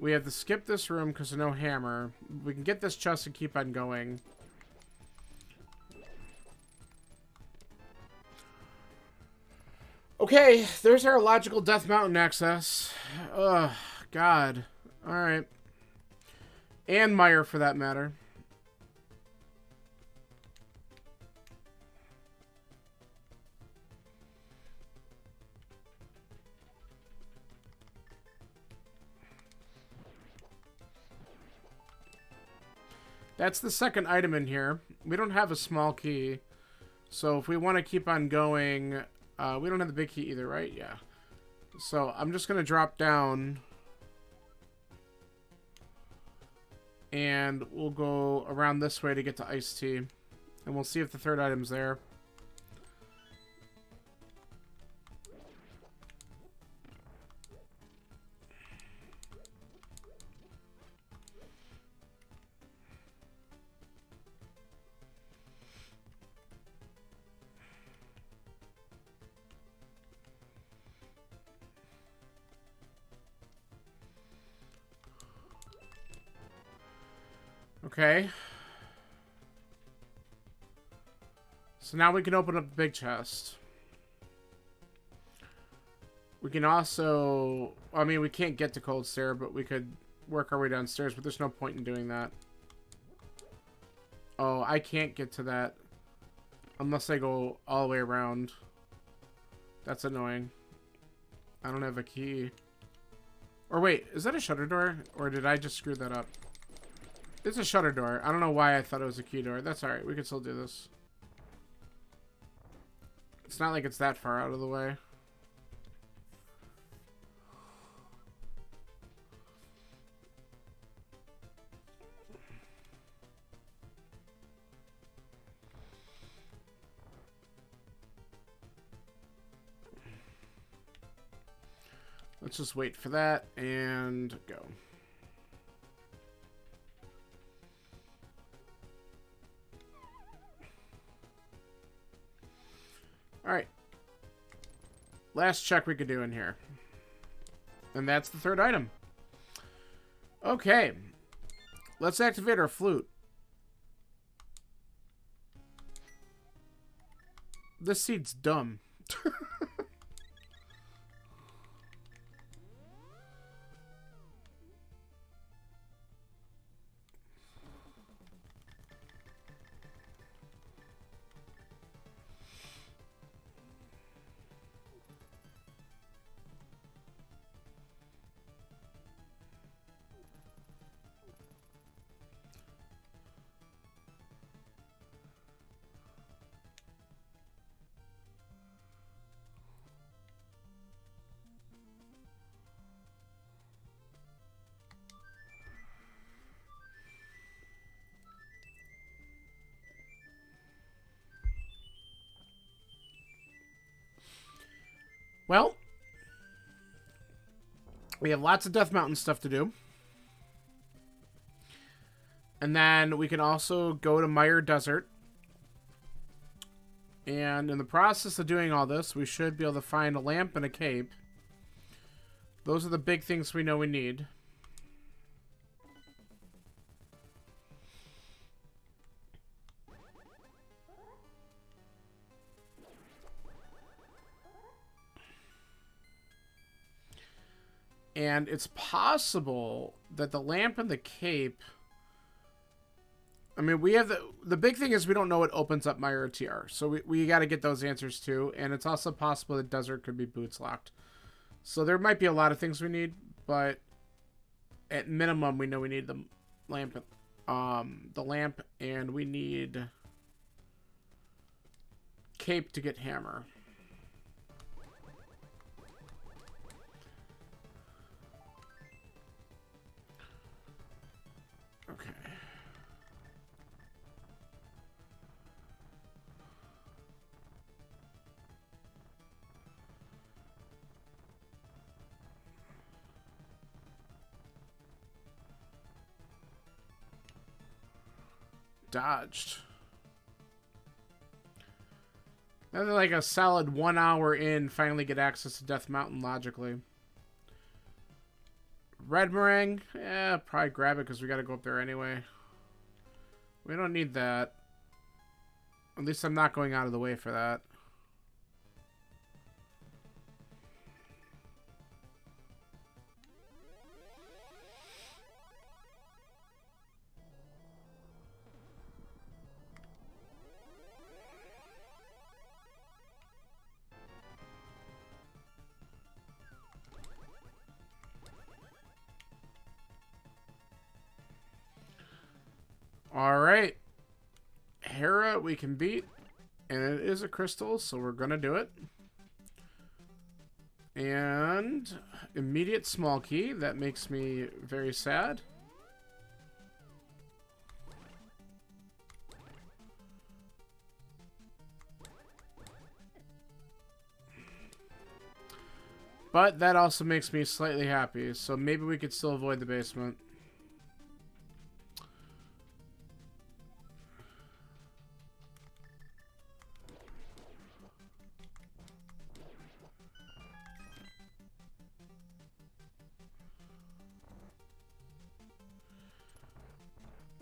We have to skip this room because of no hammer. We can get this chest and keep on going. Okay, there's our logical Death Mountain access. Ugh, God. Alright. And Mire, for that matter. That's the second item in here. We don't have a small key. So if we want to keep on going... we don't have the big key either, right? Yeah. So I'm just going to drop down. And we'll go around this way to get to Iced Tea. And we'll see if the third item's there. Okay. So now we can open up the big chest. We can also... I mean, we can't get to Cold Stair, but we could work our way downstairs, but there's no point in doing that. Oh, I can't get to that unless I go all the way around. That's annoying. I don't have a key. Or wait, is that a shutter door? Or did I just screw that up? It's a shutter door. I don't know why I thought it was a key door. That's alright. We can still do this. It's not like it's that far out of the way. Let's just wait for that and go. Alright. Last check we could do in here. And that's the third item. Okay. Let's activate our flute. This seed's dumb. Well, we have lots of Death Mountain stuff to do. And then we can also go to Mire Desert. And in the process of doing all this, we should be able to find a lamp and a cape. Those are the big things we know we need. And it's possible that the lamp and the cape... I mean, we have the big thing is we don't know what opens up Mire TR. So we got to get those answers too. And it's also possible that Desert could be boots locked. So there might be a lot of things we need, but at minimum we know we need the lamp and we need cape to get hammer. Okay. dodged. Then like a solid 1 hour in, finally get access to Death Mountain logically. Red Meringue? Yeah, probably grab it because we got to go up there anyway. We don't need that. At least I'm not going out of the way for that. Alright. Hera we can beat. And it is a crystal, so we're going to do it. And immediate small key. That makes me very sad. But that also makes me slightly happy. So maybe we could still avoid the basement.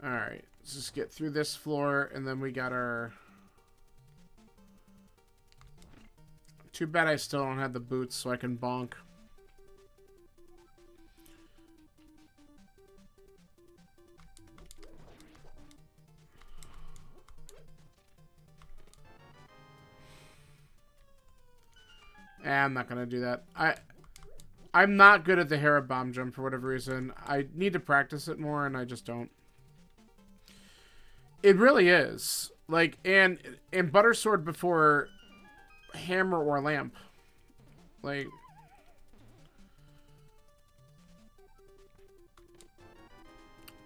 Alright, let's just get through this floor, and then we got our... Too bad I still don't have the boots so I can bonk. I'm not gonna do that. I'm not good at the Hera bomb jump for whatever reason. I need to practice it more, and I just don't. It really is. Like, and Butter Sword before Hammer or Lamp. Like...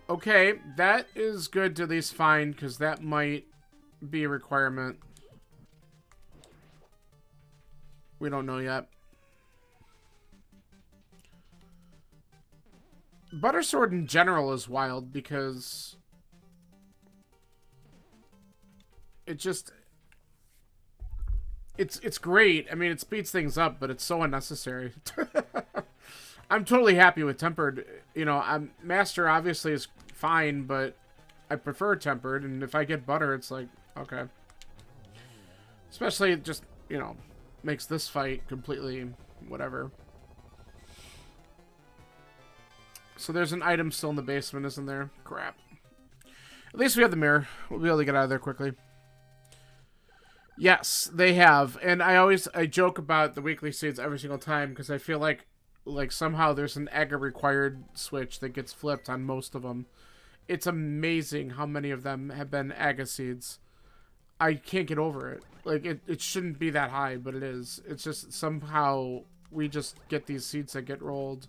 Okay, that is good to at least find, because that might be a requirement. We don't know yet. Butter Sword in general is wild, because... it just... It's great. I mean, it speeds things up, but it's so unnecessary. I'm totally happy with Tempered. You know, Master obviously is fine, but I prefer Tempered, and if I get Butter, it's like, okay. Especially, it just, you know, makes this fight completely whatever. So there's an item still in the basement, isn't there? Crap. At least we have the mirror. We'll be able to get out of there quickly. Yes, they have. And I joke about the weekly seeds every single time because I feel like somehow there's an AGA required switch that gets flipped on most of them. It's amazing how many of them have been AGA seeds. I can't get over it. Like, it shouldn't be that high, but it is. It's just somehow we just get these seeds that get rolled.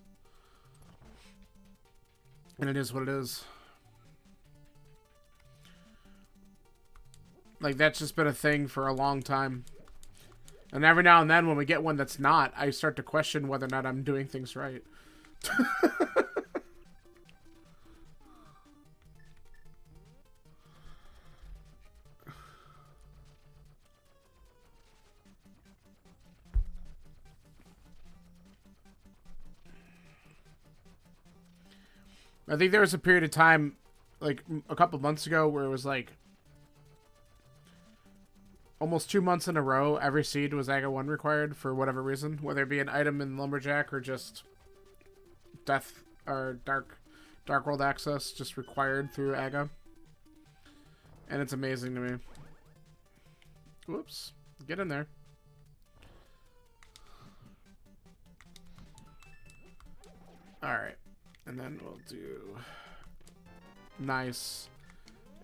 And it is what it is. Like, that's just been a thing for a long time. And every now and then when we get one that's not, I start to question whether or not I'm doing things right. I think there was a period of time, like, a couple months ago where it was like almost 2 months in a row, every seed was AGA 1 required for whatever reason. Whether it be an item in Lumberjack or just Death or Dark World access just required through AGA. And it's amazing to me. Whoops. Get in there. Alright. And then we'll do... Nice.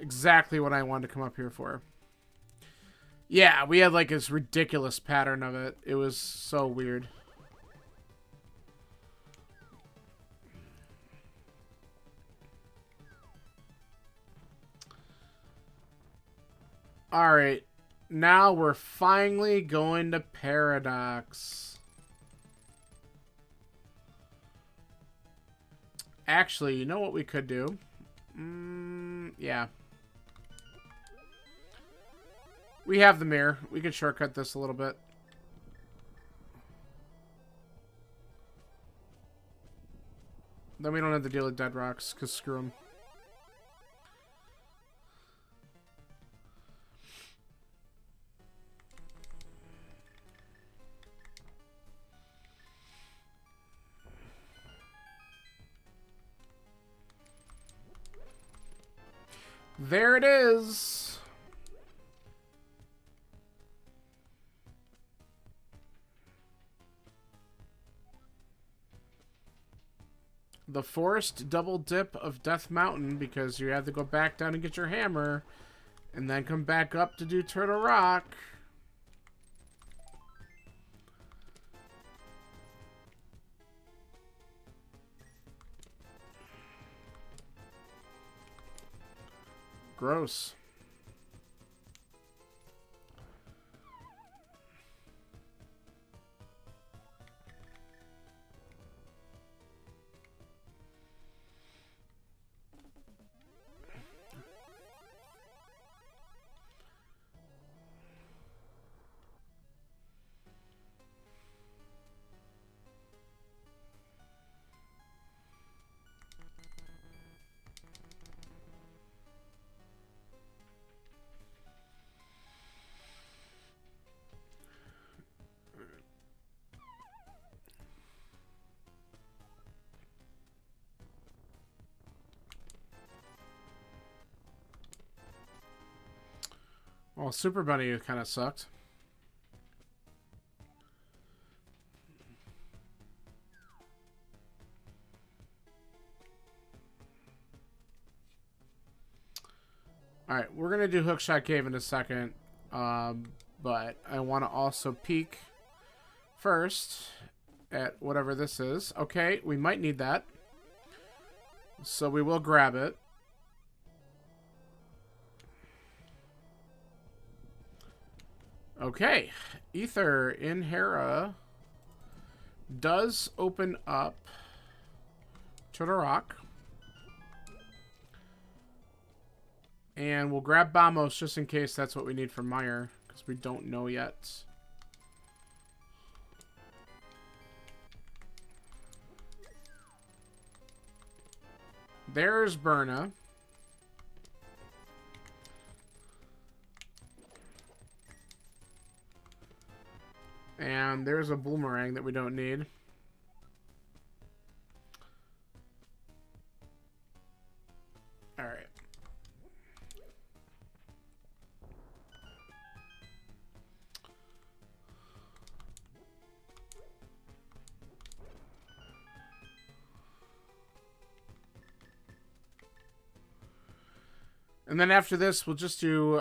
Exactly what I wanted to come up here for. Yeah, we had like this ridiculous pattern of it. It was so weird. Alright. Now we're finally going to Paradox. Actually, you know what we could do? Yeah. We have the mirror. We can shortcut this a little bit. Then we don't have to deal with dead rocks, because screw them. There it is. The forced double dip of Death Mountain, because you have to go back down and get your hammer and then come back up to do Turtle Rock. Gross. Well, Super Bunny kind of sucked. Alright, we're going to do Hookshot Cave in a second. But I want to also peek first at whatever this is. Okay, we might need that. So we will grab it. Okay, Ether in Hera does open up Turtle Rock. And we'll grab Bamos just in case that's what we need for Meyer, because we don't know yet. There's Berna. And there's a boomerang that we don't need. Alright. And then after this, we'll just do,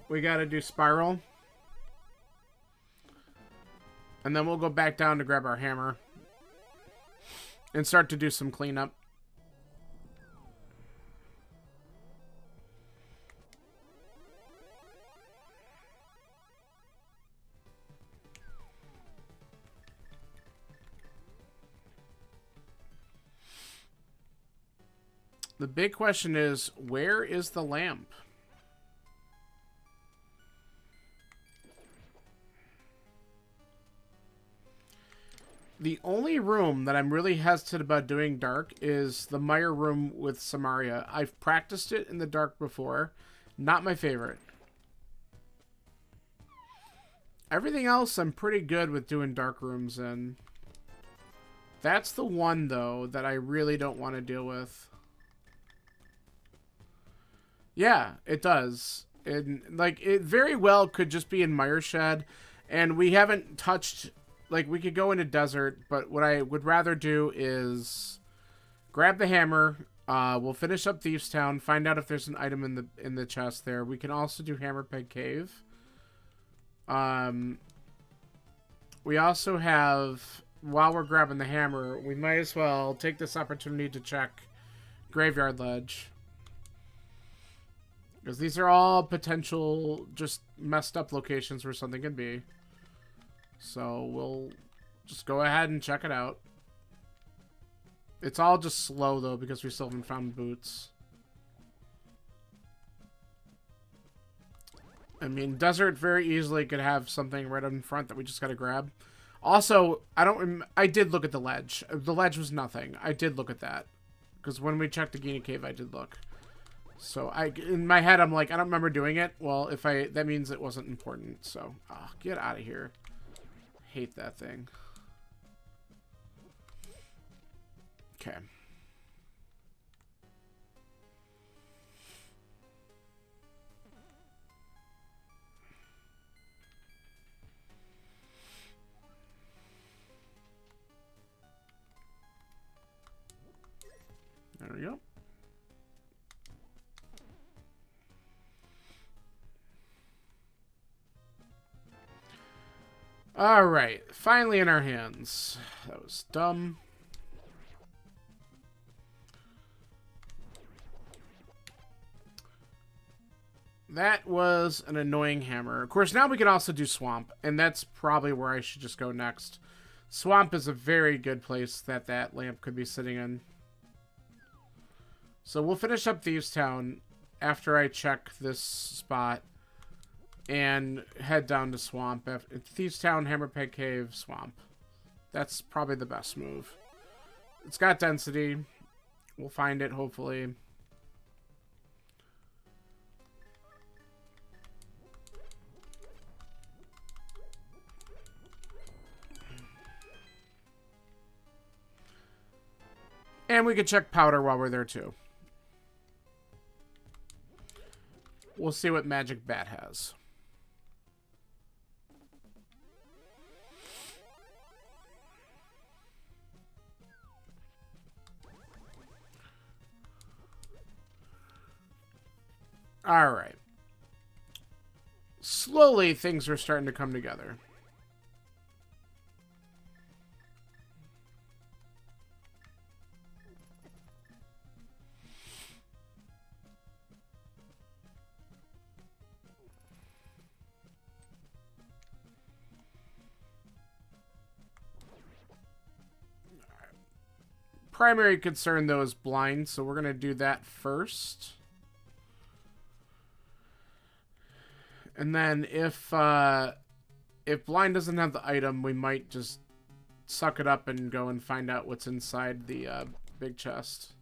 we gotta do Spiral. And then we'll go back down to grab our hammer. And start to do some cleanup. The big question is, where is the lamp? The only room that I'm really hesitant about doing dark is the Meyer room with Samaria. I've practiced it in the dark before. Not my favorite. Everything else I'm pretty good with doing dark rooms in. That's the one, though, that I really don't want to deal with. Yeah, it does. And, like, it very well could just be in Meyer Shed. And we haven't touched... Like, we could go into desert, but what I would rather do is grab the hammer. We'll finish up Thieves Town, find out if there's an item in the chest there. We can also do Hammerpeg Cave. We also have, while we're grabbing the hammer, we might as well take this opportunity to check Graveyard Ledge. Because these are all potential just messed up locations where something could be. So we'll just go ahead and check it out. It's all just slow, though, because we still haven't found boots. I mean, desert very easily could have something right in front that we just gotta grab. Also, I did look at the ledge. The ledge was nothing. I did look at that. Because when we checked the Genie Cave, I did look. So, in my head, I'm like, I don't remember doing it. Well, that means it wasn't important. So, get out of here. Hate that thing. Okay. There we go. Alright, finally in our hands. That was dumb. That was an annoying hammer. Of course, now we can also do Swamp, and that's probably where I should just go next. Swamp is a very good place that lamp could be sitting in. So we'll finish up Thieves Town after I check this spot and head down to Swamp. Thieves Town, Hammerpeg Cave, Swamp. That's probably the best move. It's got density. We'll find it, hopefully. And we could check Powder while we're there, too. We'll see what Magic Bat has. Alright. Slowly, things are starting to come together. Primary concern, though, is blind, so we're going to do that first. And then if blind doesn't have the item, we might just suck it up and go and find out what's inside the big chest.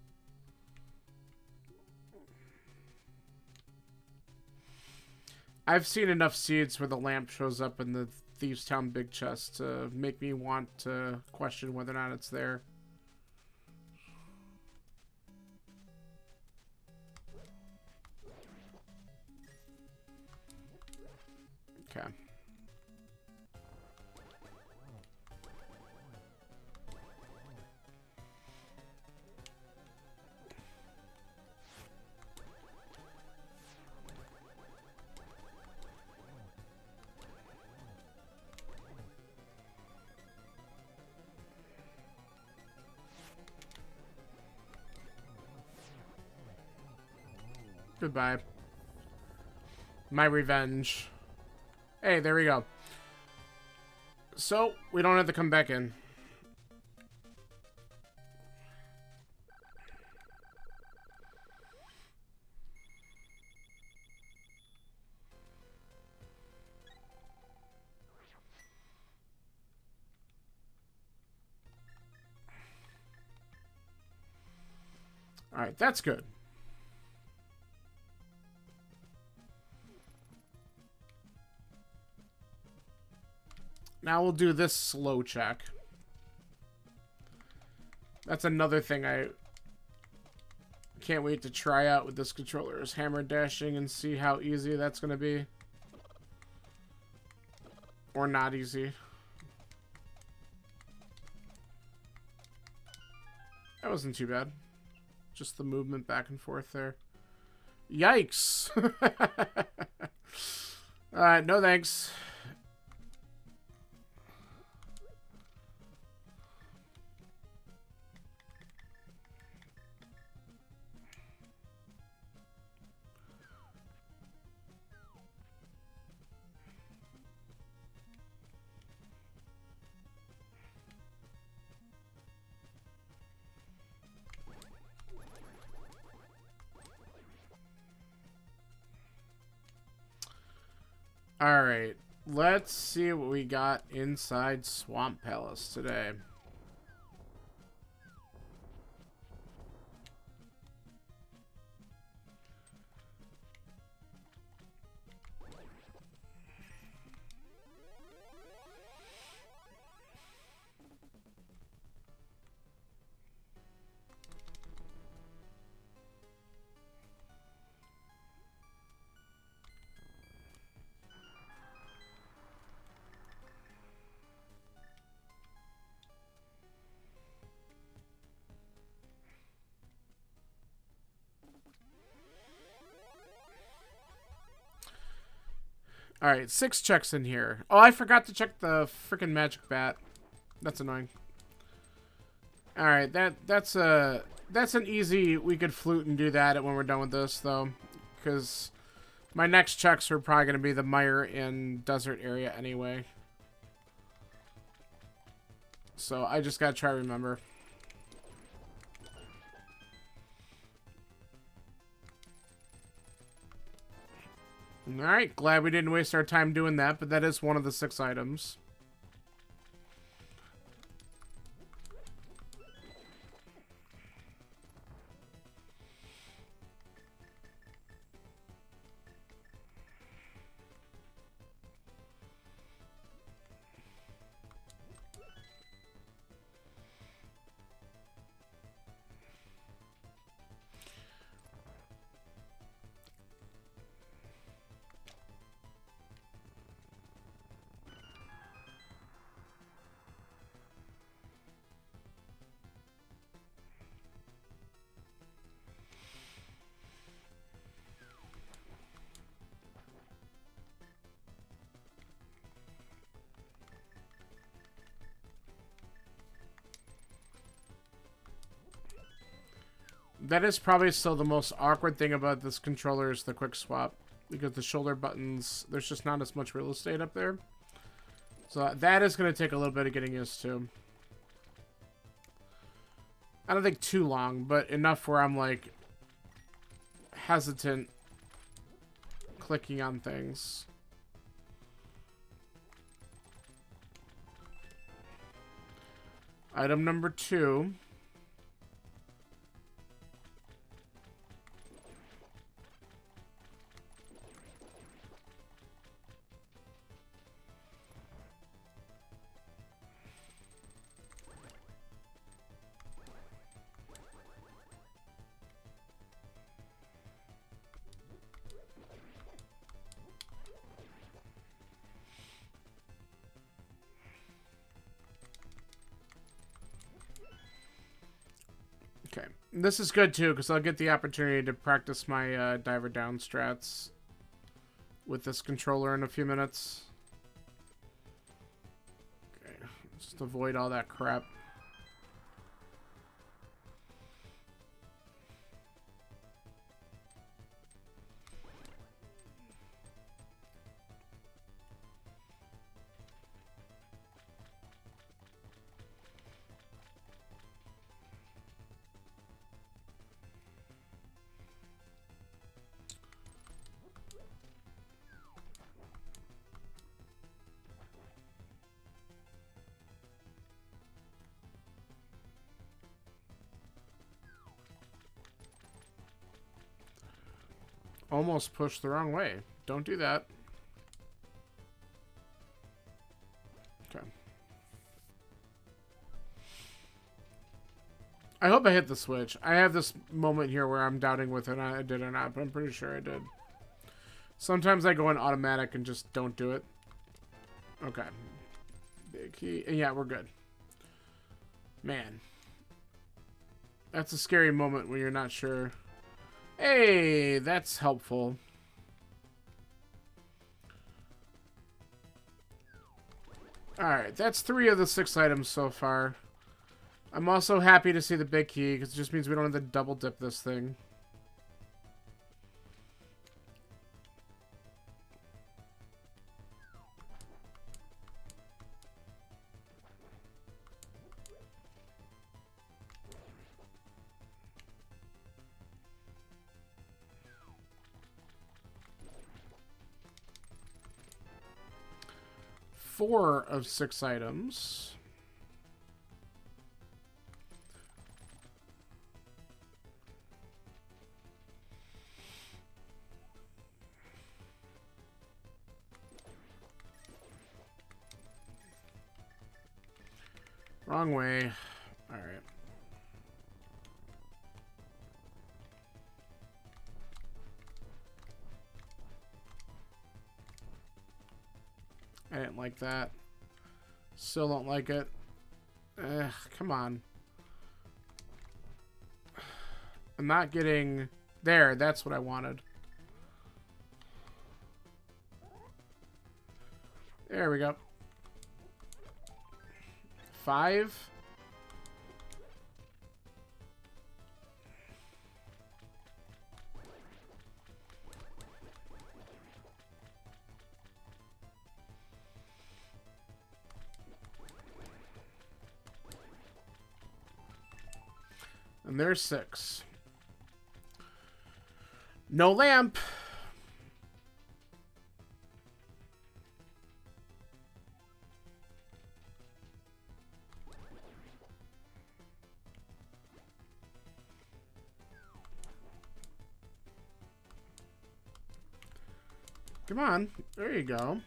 I've seen enough seeds where the lamp shows up in the Thieves Town big chest to make me want to question whether or not it's there. Okay. Goodbye. My revenge. Hey, there we go. So, we don't have to come back in. Alright, that's good. Now we'll do this slow check. That's another thing I can't wait to try out with this controller, is hammer dashing and see how easy that's going to be. Or not easy. That wasn't too bad. Just the movement back and forth there. Yikes! No thanks. Alright, let's see what we got inside Swamp Palace today. Alright, 6 checks in here. Oh, I forgot to check the freaking magic bat. That's annoying. Alright, that's an easy, we could flute and do that when we're done with this, though. Because my next checks are probably going to be the mire and desert area anyway. So I just got to try to remember. Alright, glad we didn't waste our time doing that, but that is one of the 6 items. That is probably still the most awkward thing about this controller is the quick swap. Because the shoulder buttons, there's just not as much real estate up there. So that is going to take a little bit of getting used to. I don't think too long, but enough where I'm like hesitant clicking on things. Item number 2. Okay, this is good too because I'll get the opportunity to practice my diver down strats with this controller in a few minutes. Okay, just avoid all that crap. Almost pushed the wrong way. Don't do that. Okay. I hope I hit the switch. I have this moment here where I'm doubting whether I did or not, but I'm pretty sure I did. Sometimes I go in automatic and just don't do it. Okay. Big key. And yeah, we're good. Man. That's a scary moment when you're not sure. Hey, that's helpful. Alright, that's 3 of the 6 items so far. I'm also happy to see the big key, because it just means we don't have to double dip this thing. 4 of 6 items. Wrong way. All right. I didn't like that. Still don't like it. Come on. I'm not getting... There, that's what I wanted. There we go. 5. And there's 6. No lamp. Come on. There you go.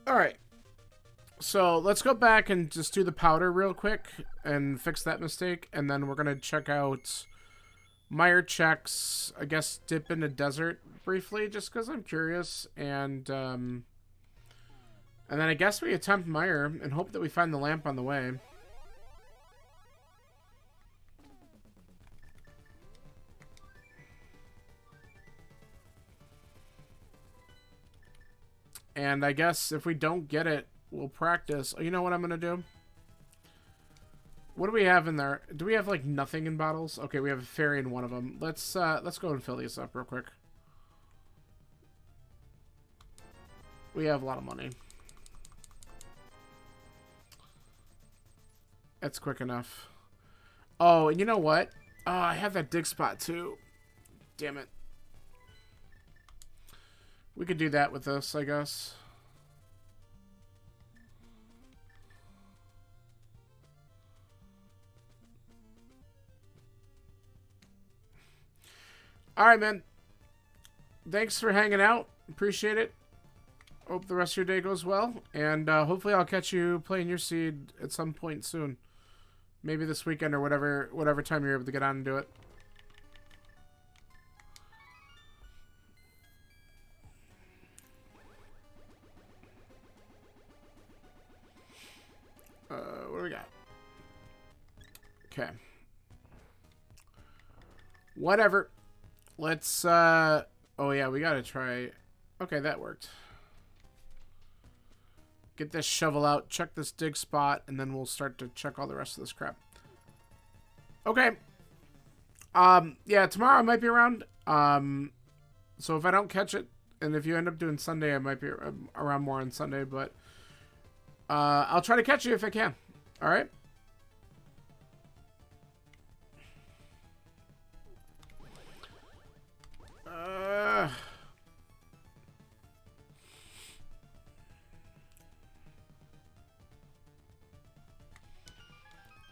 All right. So let's go back and just do the powder real quick and fix that mistake. And then we're going to check out Mire checks, I guess, dip into desert briefly, just because I'm curious. And then I guess we attempt Mire and hope that we find the lamp on the way. And I guess if we don't get it, we'll practice. Oh, you know what I'm going to do? What do we have in there? Do we have, like, nothing in bottles? Okay, we have a fairy in one of them. Let's go and fill these up real quick. We have a lot of money. That's quick enough. Oh, and you know what? Oh, I have that dig spot, too. Damn it. We could do that with this, I guess. Alright, man. Thanks for hanging out. Appreciate it. Hope the rest of your day goes well. And hopefully I'll catch you playing your seed at some point soon. Maybe this weekend or whatever time you're able to get on and do it. What do we got? Okay. Whatever. Let's, oh yeah, we gotta try. Okay, that worked. Get this shovel out, check this dig spot, and then we'll start to check all the rest of this crap. Okay. Yeah, tomorrow I might be around. So if I don't catch it, and if you end up doing Sunday, I might be around more on Sunday, but I'll try to catch you if I can. All right?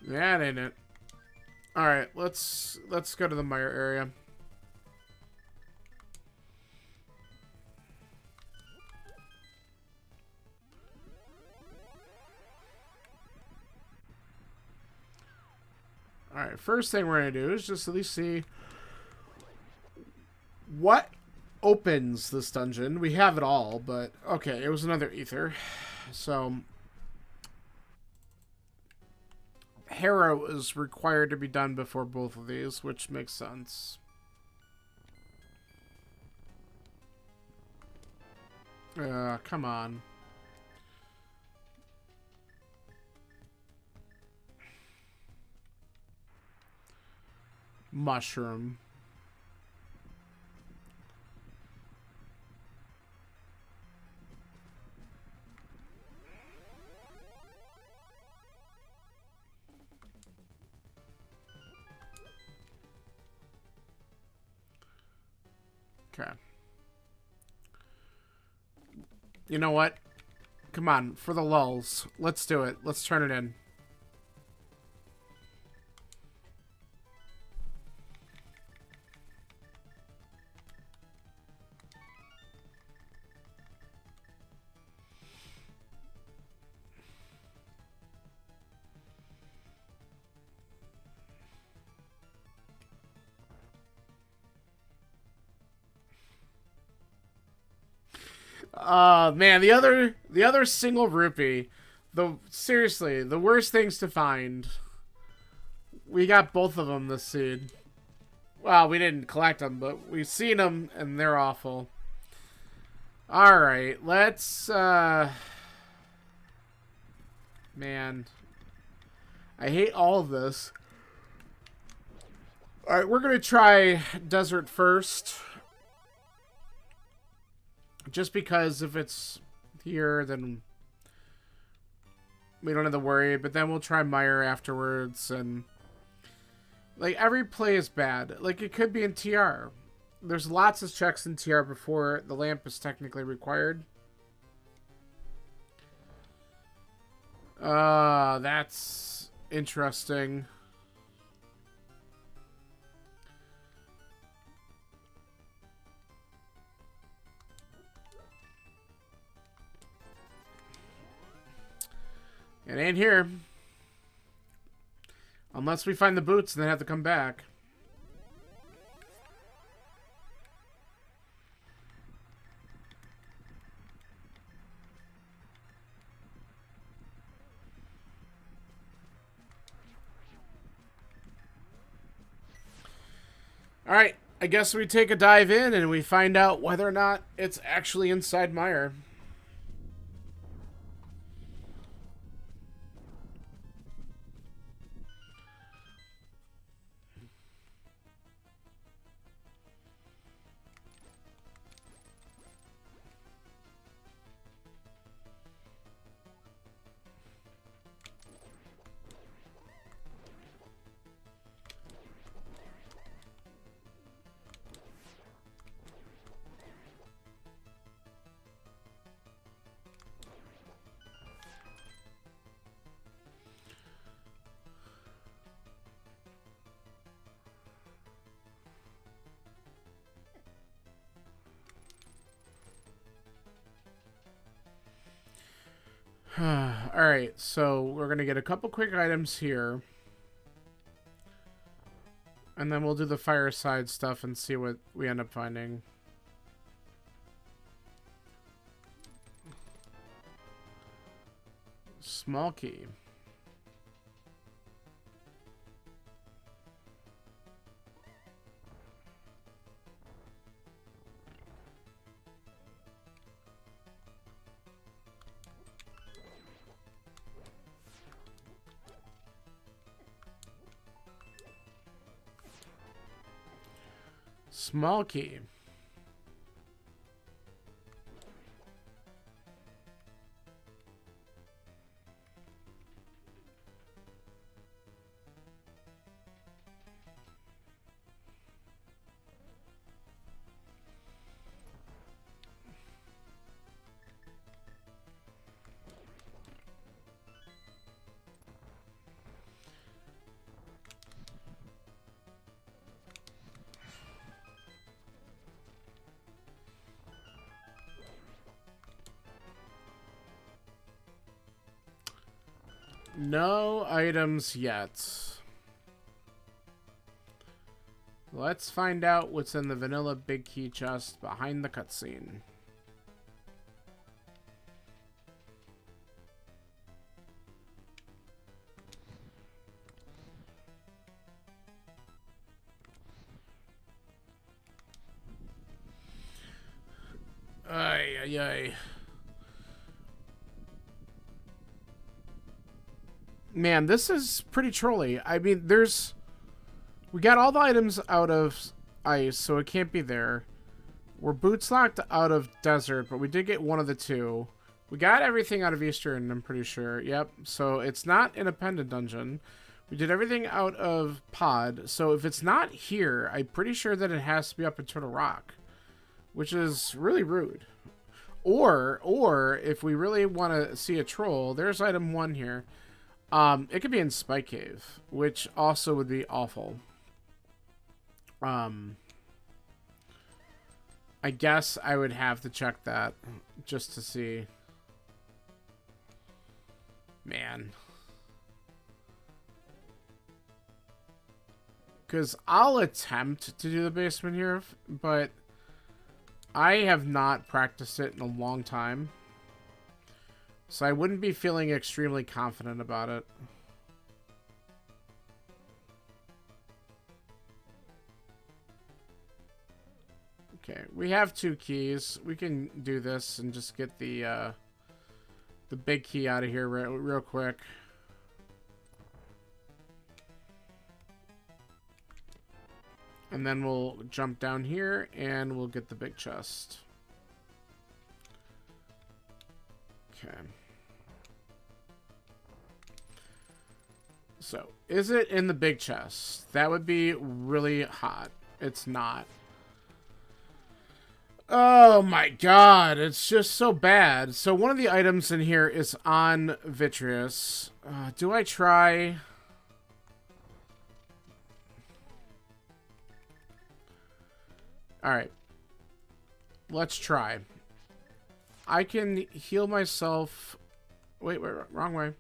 That ain't it. All right, let's go to the Mire area. All right, first thing we're gonna do is just at least see what opens this dungeon. We have it all, but okay, it was another ether. So Harrow is required to be done before both of these, which makes sense. Come on. Mushroom. Okay. You know what? Come on, for the lulz. Let's do it. Let's turn it in. Man, the other single rupee. Seriously, the worst things to find. We got both of them this seed. Well, we didn't collect them, but we've seen them, and they're awful. Alright, let's, man. I hate all of this. Alright, we're gonna try desert first. Just because if it's here, then we don't have to worry. But then we'll try Mire afterwards. And, like, every play is bad. Like, it could be in TR. There's lots of checks in TR before the lamp is technically required. That's interesting. It ain't here. Unless we find the boots and then have to come back. Alright, I guess we take a dive in and we find out whether or not it's actually inside Mire. Alright, so we're going to get a couple quick items here. And then we'll do the fireside stuff and see what we end up finding. Small key. Small key. No items yet. Let's find out what's in the vanilla big key chest behind the cutscene. ay, ay. Man, this is pretty trolly. I mean, we got all the items out of ice, so it can't be there. We're boots locked out of desert, but we did get one of the two. We got everything out of Eastern, I'm pretty sure. Yep, so it's not in a pendant dungeon. We did everything out of pod, so if it's not here, I'm pretty sure that it has to be up in Turtle Rock, which is really rude. Or if we really want to see a troll, there's item 1 here. It could be in Spike Cave, which also would be awful. I guess I would have to check that just to see. Man. Because I'll attempt to do the basement here, but I have not practiced it in a long time. So I wouldn't be feeling extremely confident about it. Okay, we have 2 keys. We can do this and just get the big key out of here real quick. And then we'll jump down here and we'll get the big chest. Okay. So, is it in the big chest? That would be really hot. It's not. Oh my god, it's just so bad. So one of the items in here is on Vitreous. Do I try? Alright. Let's try. I can heal myself. Wait, wrong way.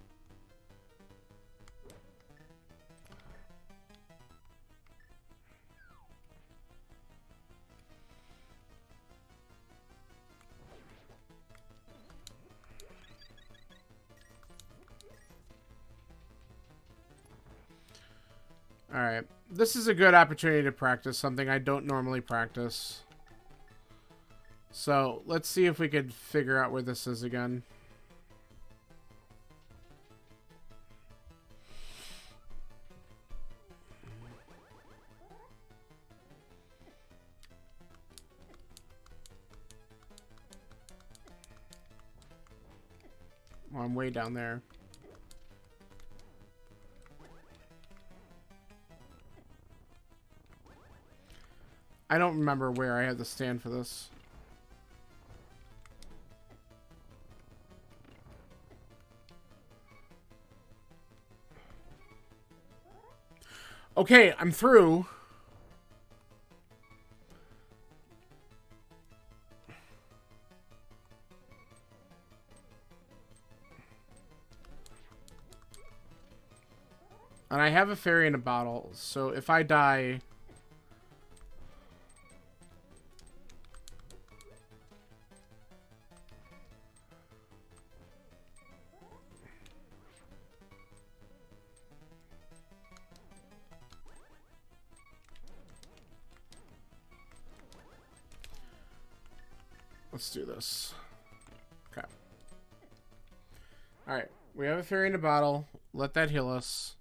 Alright. This is a good opportunity to practice something I don't normally practice. So, let's see if we could figure out where this is again. Well, I'm way down there. I don't remember where I had to stand for this. Okay, I'm through. And I have a fairy in a bottle, so if I die... Let's do this. Okay. Alright. We have a fairy in a bottle. Let that heal us.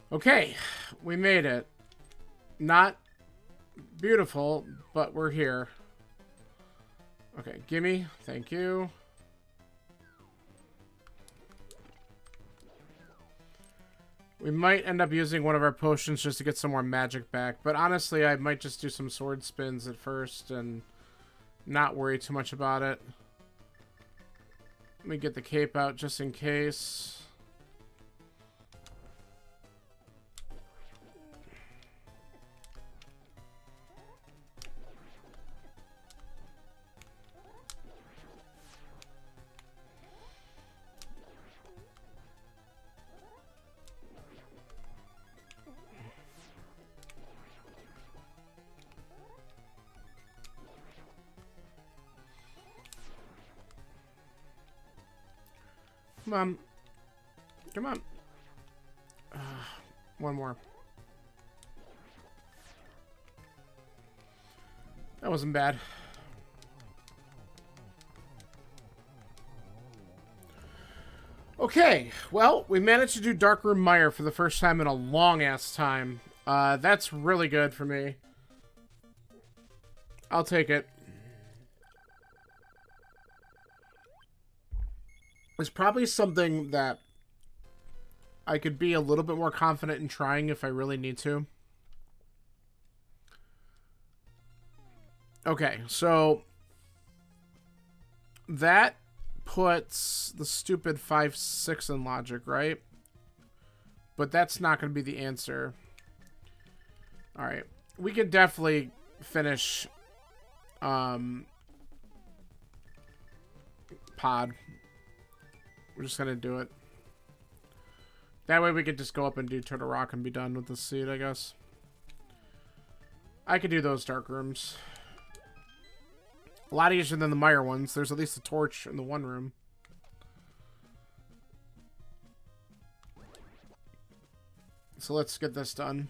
Okay, we made it. Not beautiful, but we're here. Okay, gimme. Thank you. We might end up using one of our potions just to get some more magic back, but honestly, I might just do some sword spins at first and not worry too much about it. Let me get the cape out just in case. Come on. Come on. One more. That wasn't bad. Okay, well, we managed to do Darkroom Mire for the first time in a long-ass time. That's really good for me. I'll take it. It's probably something that I could be a little bit more confident in trying if I really need to. Okay, so that puts the stupid 5-6 in logic, right? But that's not going to be the answer. Alright, we can definitely finish pod. We're just going to do it. That way we could just go up and do Turtle Rock and be done with the seed, I guess. I could do those dark rooms. A lot easier than the Mire ones. There's at least a torch in the one room. So let's get this done.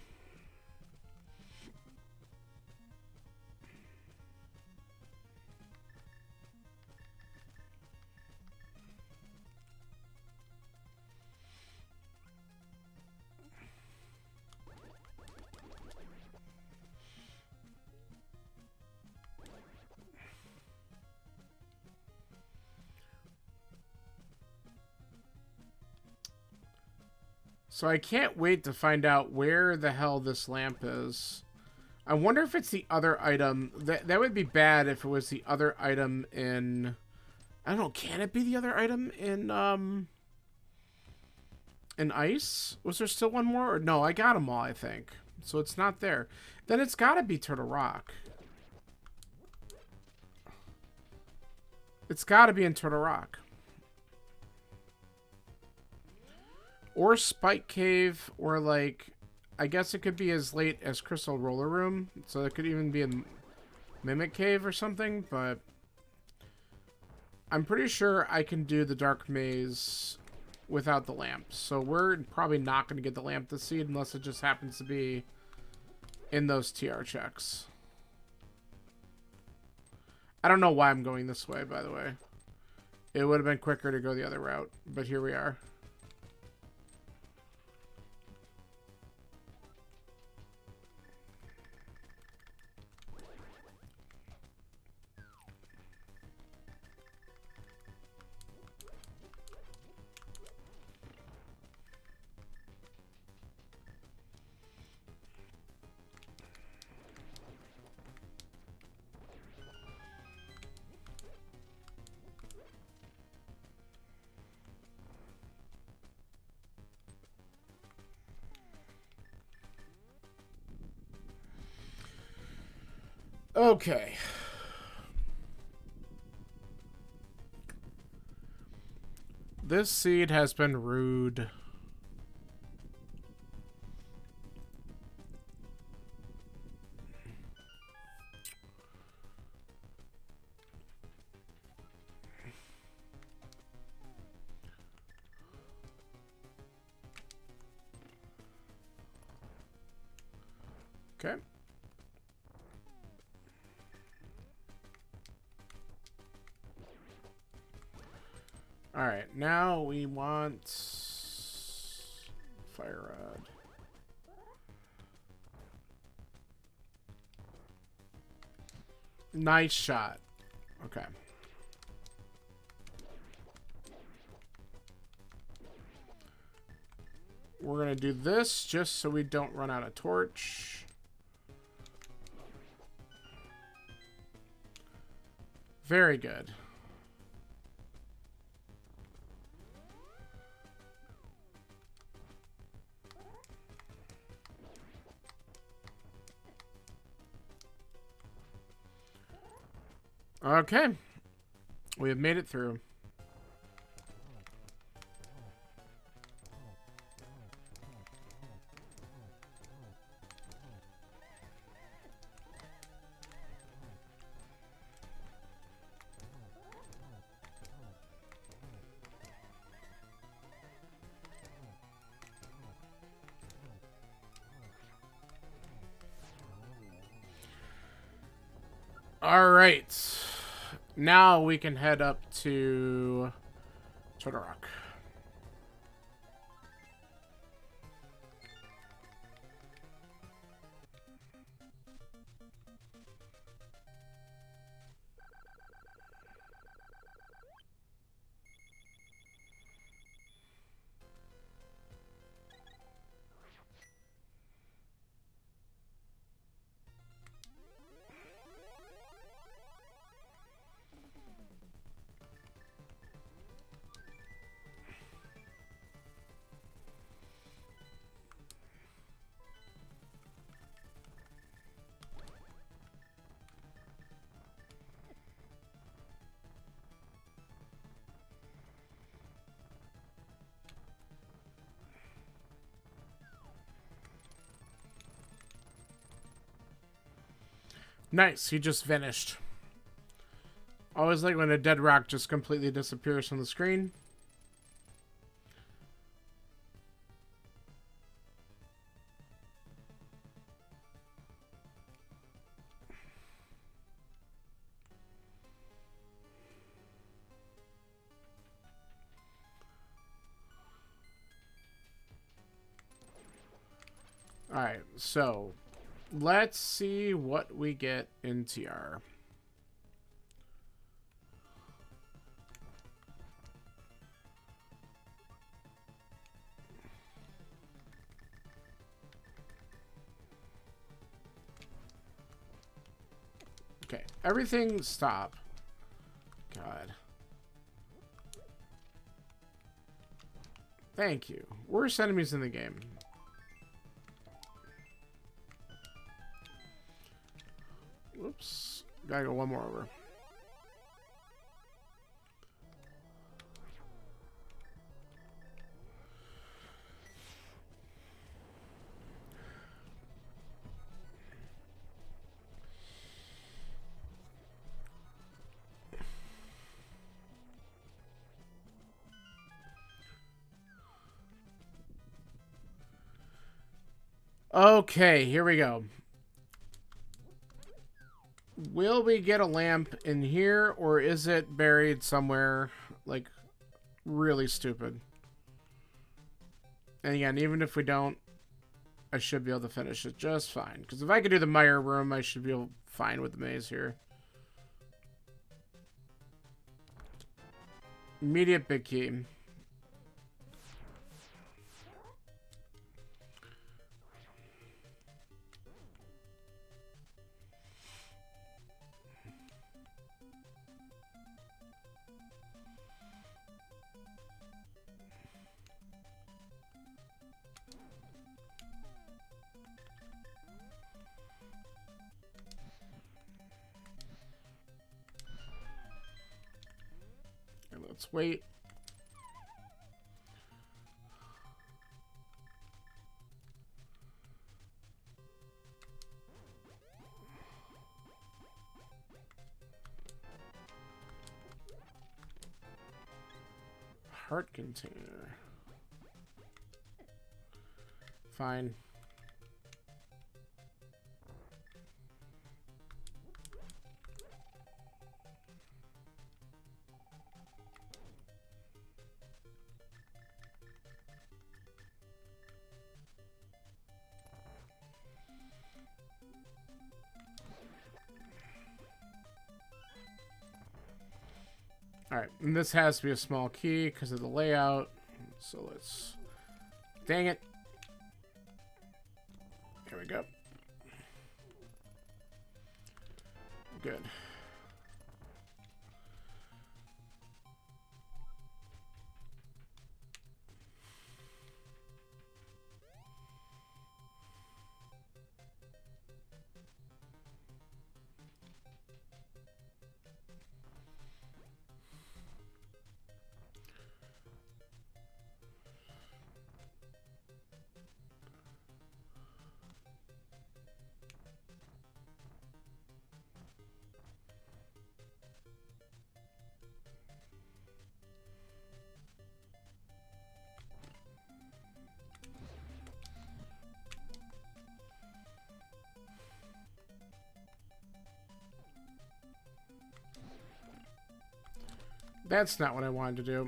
So I can't wait to find out where the hell this lamp is. I wonder if it's the other item. That would be bad if it was the other item in... I don't know, can it be the other item in Ice? Was there still one more? Or, no, I got them all, I think. So it's not there. Then it's got to be Turtle Rock. It's got to be in Turtle Rock. Or Spike Cave, or like, I guess it could be as late as Crystal Roller Room. So it could even be in Mimic Cave or something, but I'm pretty sure I can do the Dark Maze without the lamp. So we're probably not going to get the lamp this seed unless it just happens to be in those TR checks. I don't know why I'm going this way, by the way. It would have been quicker to go the other route, but here we are. Okay. This seed has been rude. Okay. Alright, now we want Fire Rod. Nice shot. Okay. We're going to do this just so we don't run out of torch. Very good. Okay. We have made it through. All right. Now we can head up to Turtle Rock. Nice, he just vanished. Always like when a dead rock just completely disappears from the screen. Alright, so let's see what we get in TR. Okay, everything stop. God. Thank you. Worst enemies in the game. Whoops. Gotta go one more over. Okay, here we go. Will we get a lamp in here, or is it buried somewhere, like, really stupid? And again, even if we don't, I should be able to finish it just fine. Because if I could do the Meyer room, I should be fine with the maze here. Immediate big key. Let's wait. Heart container. Fine. Alright, and this has to be a small key because of the layout. So let's... Dang it. Here we go. Good. That's not what I wanted to do.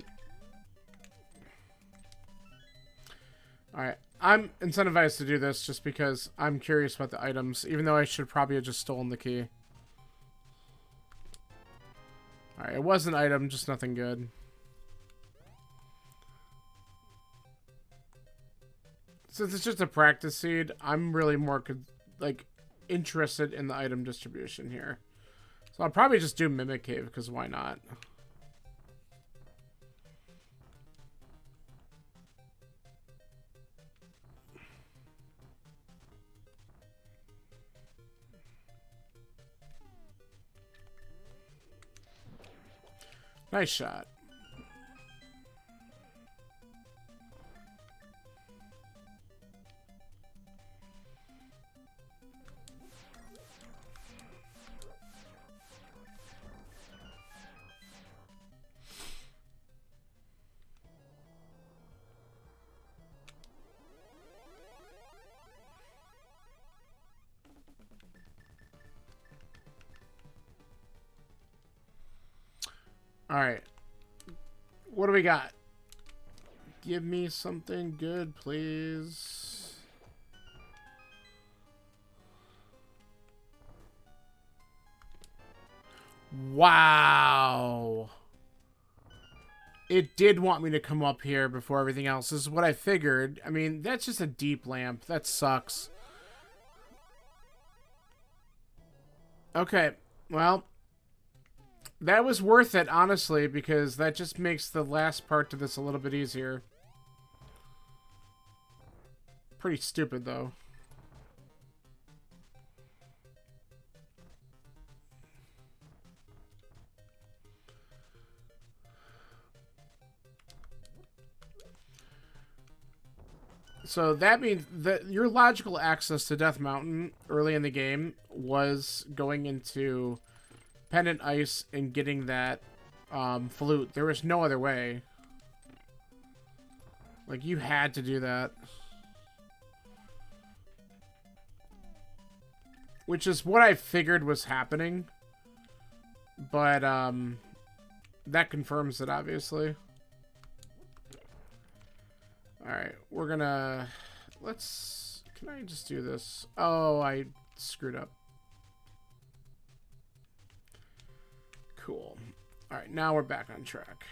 Alright. I'm incentivized to do this just because I'm curious about the items, even though I should probably have just stolen the key. Alright, it was an item, just nothing good. Since it's just a practice seed, I'm really more, like, interested in the item distribution here. So I'll probably just do Mimic Cave, because why not? Nice shot. Alright. What do we got? Give me something good, please. Wow. It did want me to come up here before everything else. This is what I figured. I mean, that's just a deep lamp. That sucks. Okay. Well, that was worth it, honestly, because that just makes the last part to this a little bit easier. Pretty stupid, though. So that means that your logical access to Death Mountain early in the game was going into Pendant Ice and getting that flute. There was no other way. Like, you had to do that. Which is what I figured was happening. But, that confirms it, obviously. Alright, we're gonna... Let's... Can I just do this? Oh, I screwed up. Cool. Alright, now we're back on track.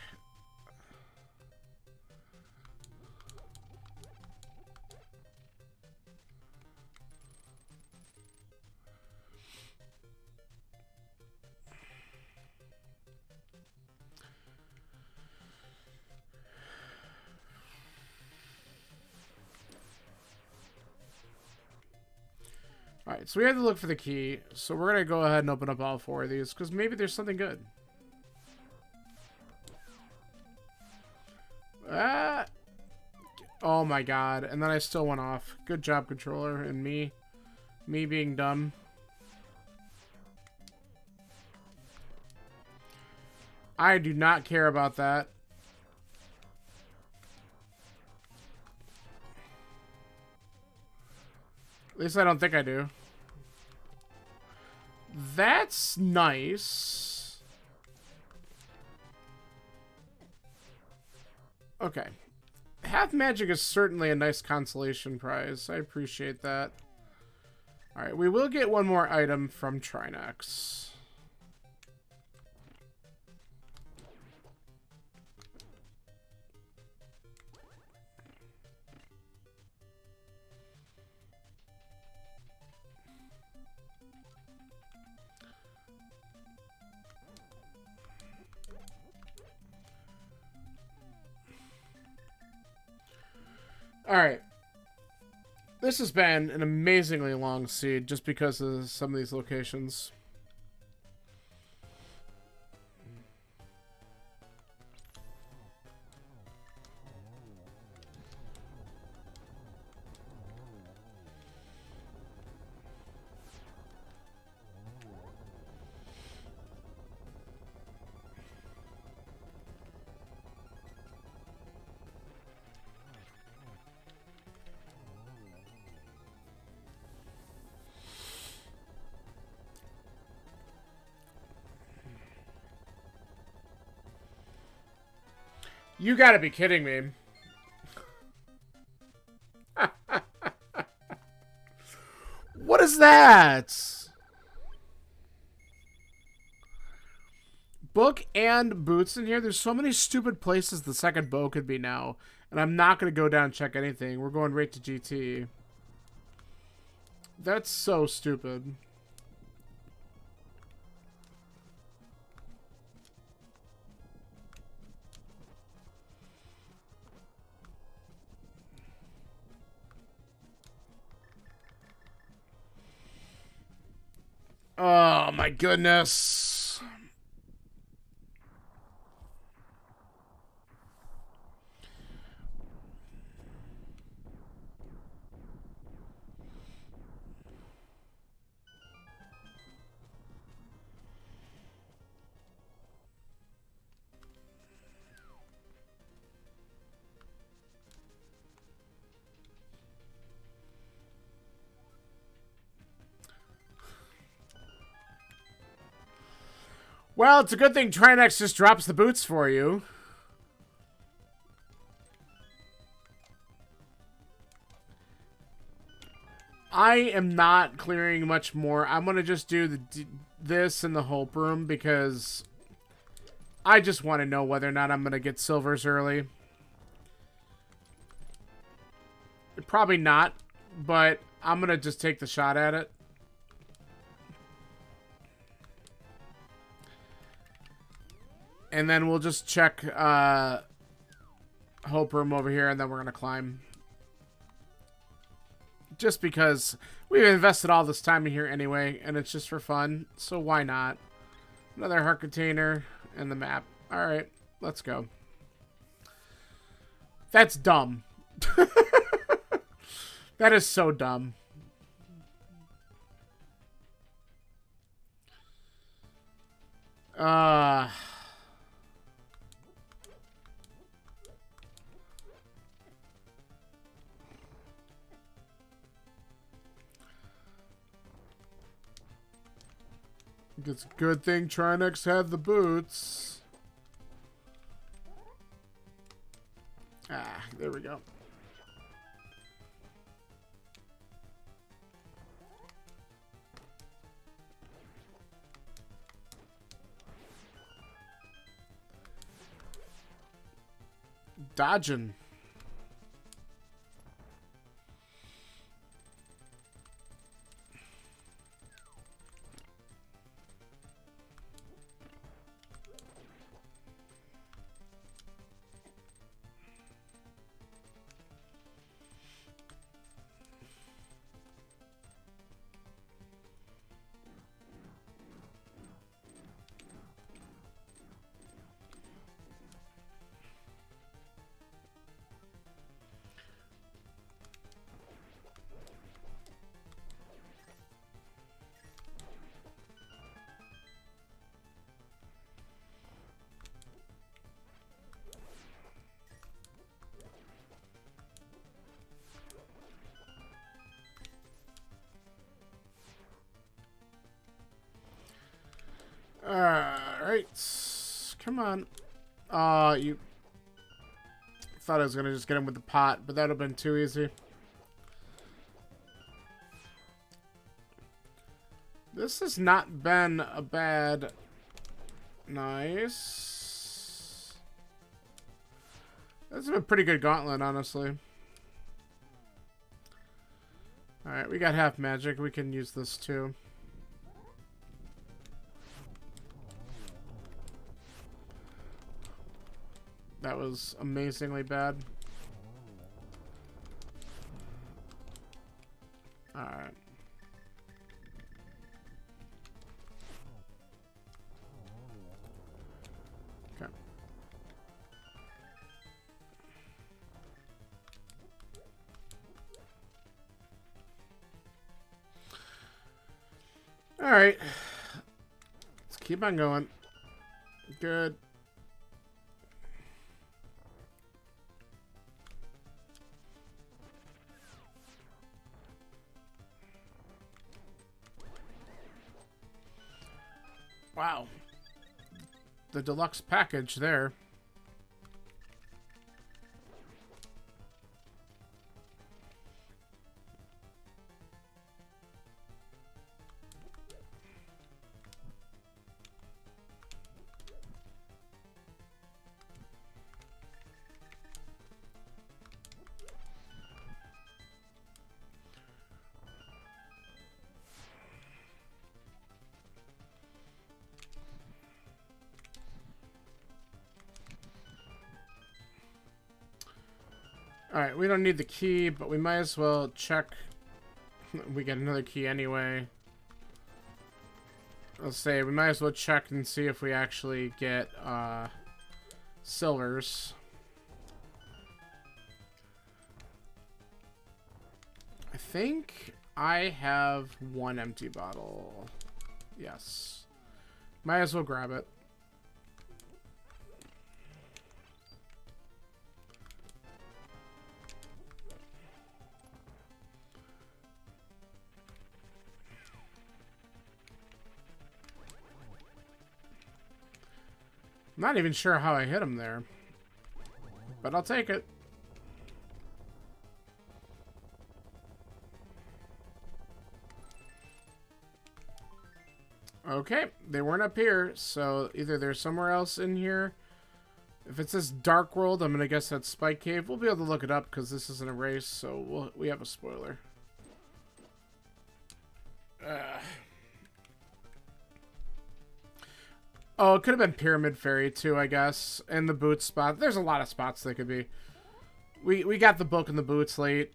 Alright, so we had to look for the key. So we're going to go ahead and open up all 4 of these, because maybe there's something good. Ah! Oh my god. And then I still went off. Good job, controller, and me. Me being dumb. I do not care about that. At least I don't think I do. That's nice. Okay. Half magic is certainly a nice consolation prize. I appreciate that. Alright, we will get one more item from Trinox. Alright. This has been an amazingly long seed just because of some of these locations. You gotta be kidding me. What is that? Book and boots in here. There's so many stupid places the second bow could be now. And I'm not going to go down and check anything. We're going right to GT. That's so stupid. Oh my goodness. Well, it's a good thing Trinex just drops the boots for you. I am not clearing much more. I'm going to just do this in the Hope Room because I just want to know whether or not I'm going to get silvers early. Probably not, but I'm going to just take the shot at it. And then we'll just check Hope Room over here, and then we're going to climb. Just because we've invested all this time in here anyway, and it's just for fun, so why not? Another heart container and the map. Alright, let's go. That's dumb. That is so dumb. It's a good thing Trinex had the boots. Ah, there we go. Dodging. Alright. Come on. You thought I was gonna just get him with the pot, but that would have been too easy. This has not been a bad... Nice. That's a pretty good gauntlet, honestly. Alright, we got half magic. We can use this too. That was amazingly bad. Alright. Okay. Alright. Let's keep on going. Good. Wow. The deluxe package there. Alright, we don't need the key, but we might as well check. We get another key anyway. I'll say we might as well check and see if we actually get silvers. I think I have one empty bottle. Yes. Might as well grab it. I'm not even sure how I hit him there, but I'll take it. Okay, they weren't up here, so either they're somewhere else in here. If it says Dark World, I'm gonna guess that's Spike Cave. We'll be able to look it up because this isn't a race, so we have a spoiler. Oh, it could have been Pyramid Fairy too, I guess. And the boots spot. There's a lot of spots they could be. We got the book and the boots late.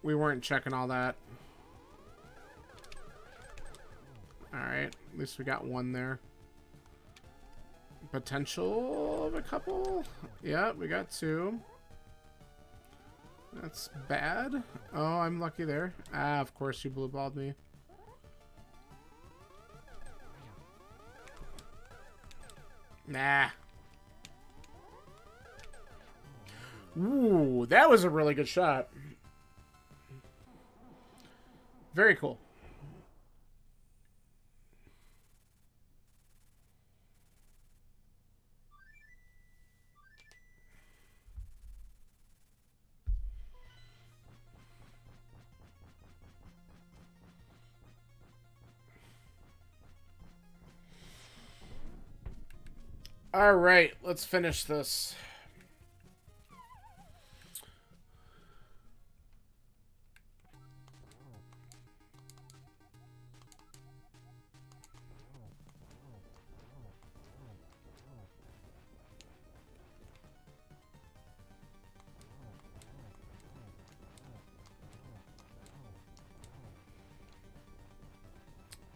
We weren't checking all that. Alright, at least we got one there. Potential of a couple? Yeah, we got two. That's bad. Oh, I'm lucky there. Ah, of course you blue balled me. Nah. Ooh, that was a really good shot. Very cool. All right, let's finish this.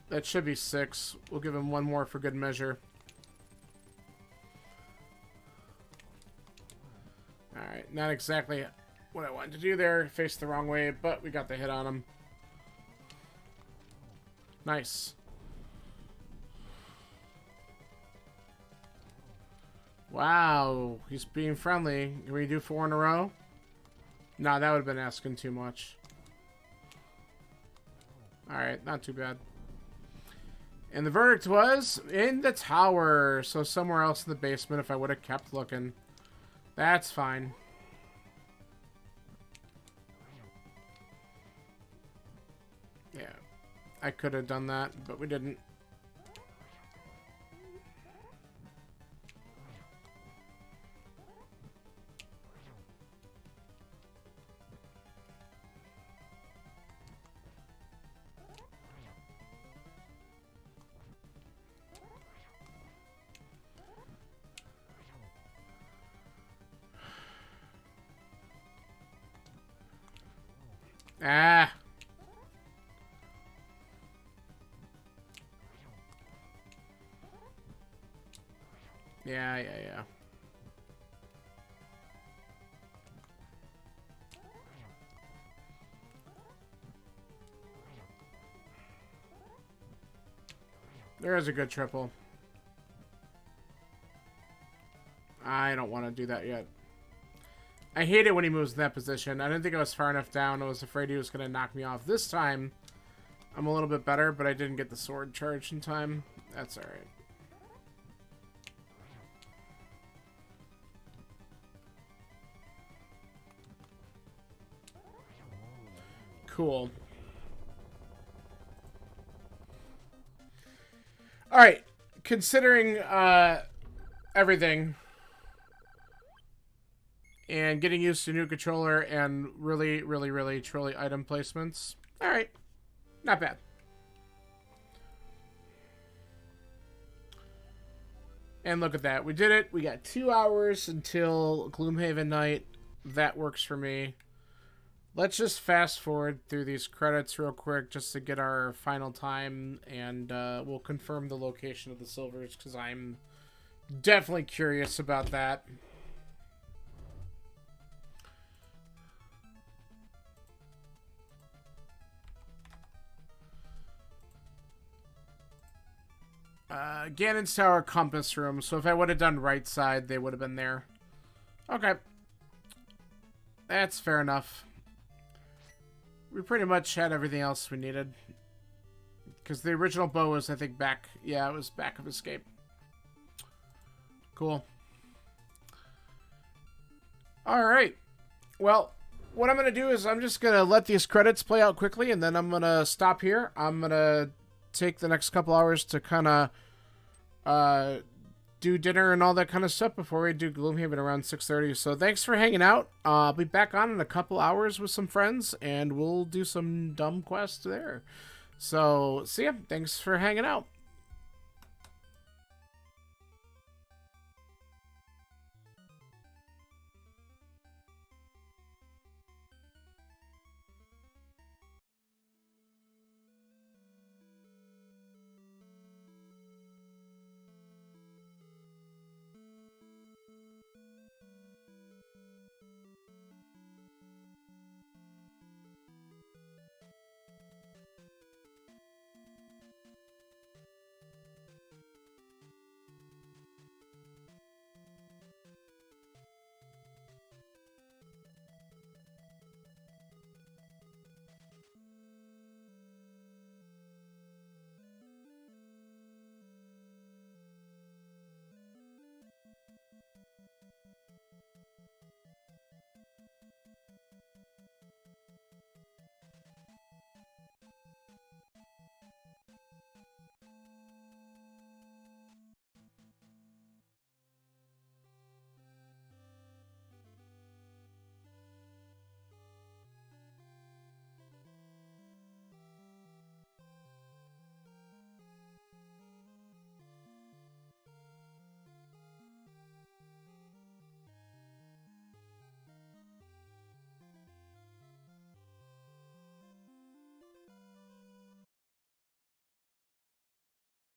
That should be 6. We'll give him one more for good measure. Alright, not exactly what I wanted to do there. Faced the wrong way, but we got the hit on him. Nice. Wow, he's being friendly. Can we do 4 in a row? Nah, that would have been asking too much. Alright, not too bad. And the verdict was in the tower. So somewhere else in the basement if I would have kept looking. That's fine. Yeah. I could have done that, but we didn't. Ah. Yeah. There is a good triple. I don't want to do that yet. I hate it when he moves in that position. I didn't think I was far enough down. I was afraid he was going to knock me off. This time, I'm a little bit better, but I didn't get the sword charged in time. That's alright. Cool. Alright. Considering everything... and getting used to new controller and really truly item placements. Alright. Not bad. And look at that. We did it. We got 2 hours until Gloomhaven night. That works for me. Let's just fast forward through these credits real quick just to get our final time, and we'll confirm the location of the silvers because I'm definitely curious about that. Ganon's Tower compass room, so if I would have done right side, they would have been there. Okay. That's fair enough. We pretty much had everything else we needed. Because the original bow was, I think, back... Yeah, it was back of escape. Cool. Alright. Well, what I'm going to do is I'm just going to let these credits play out quickly, and then I'm going to stop here. I'm going to take the next couple hours to kind of do dinner and all that kind of stuff before we do Gloomhaven around 6:30. So thanks for hanging out. I'll be back on in a couple hours with some friends, and we'll do some dumb quests there. So see ya. Thanks for hanging out.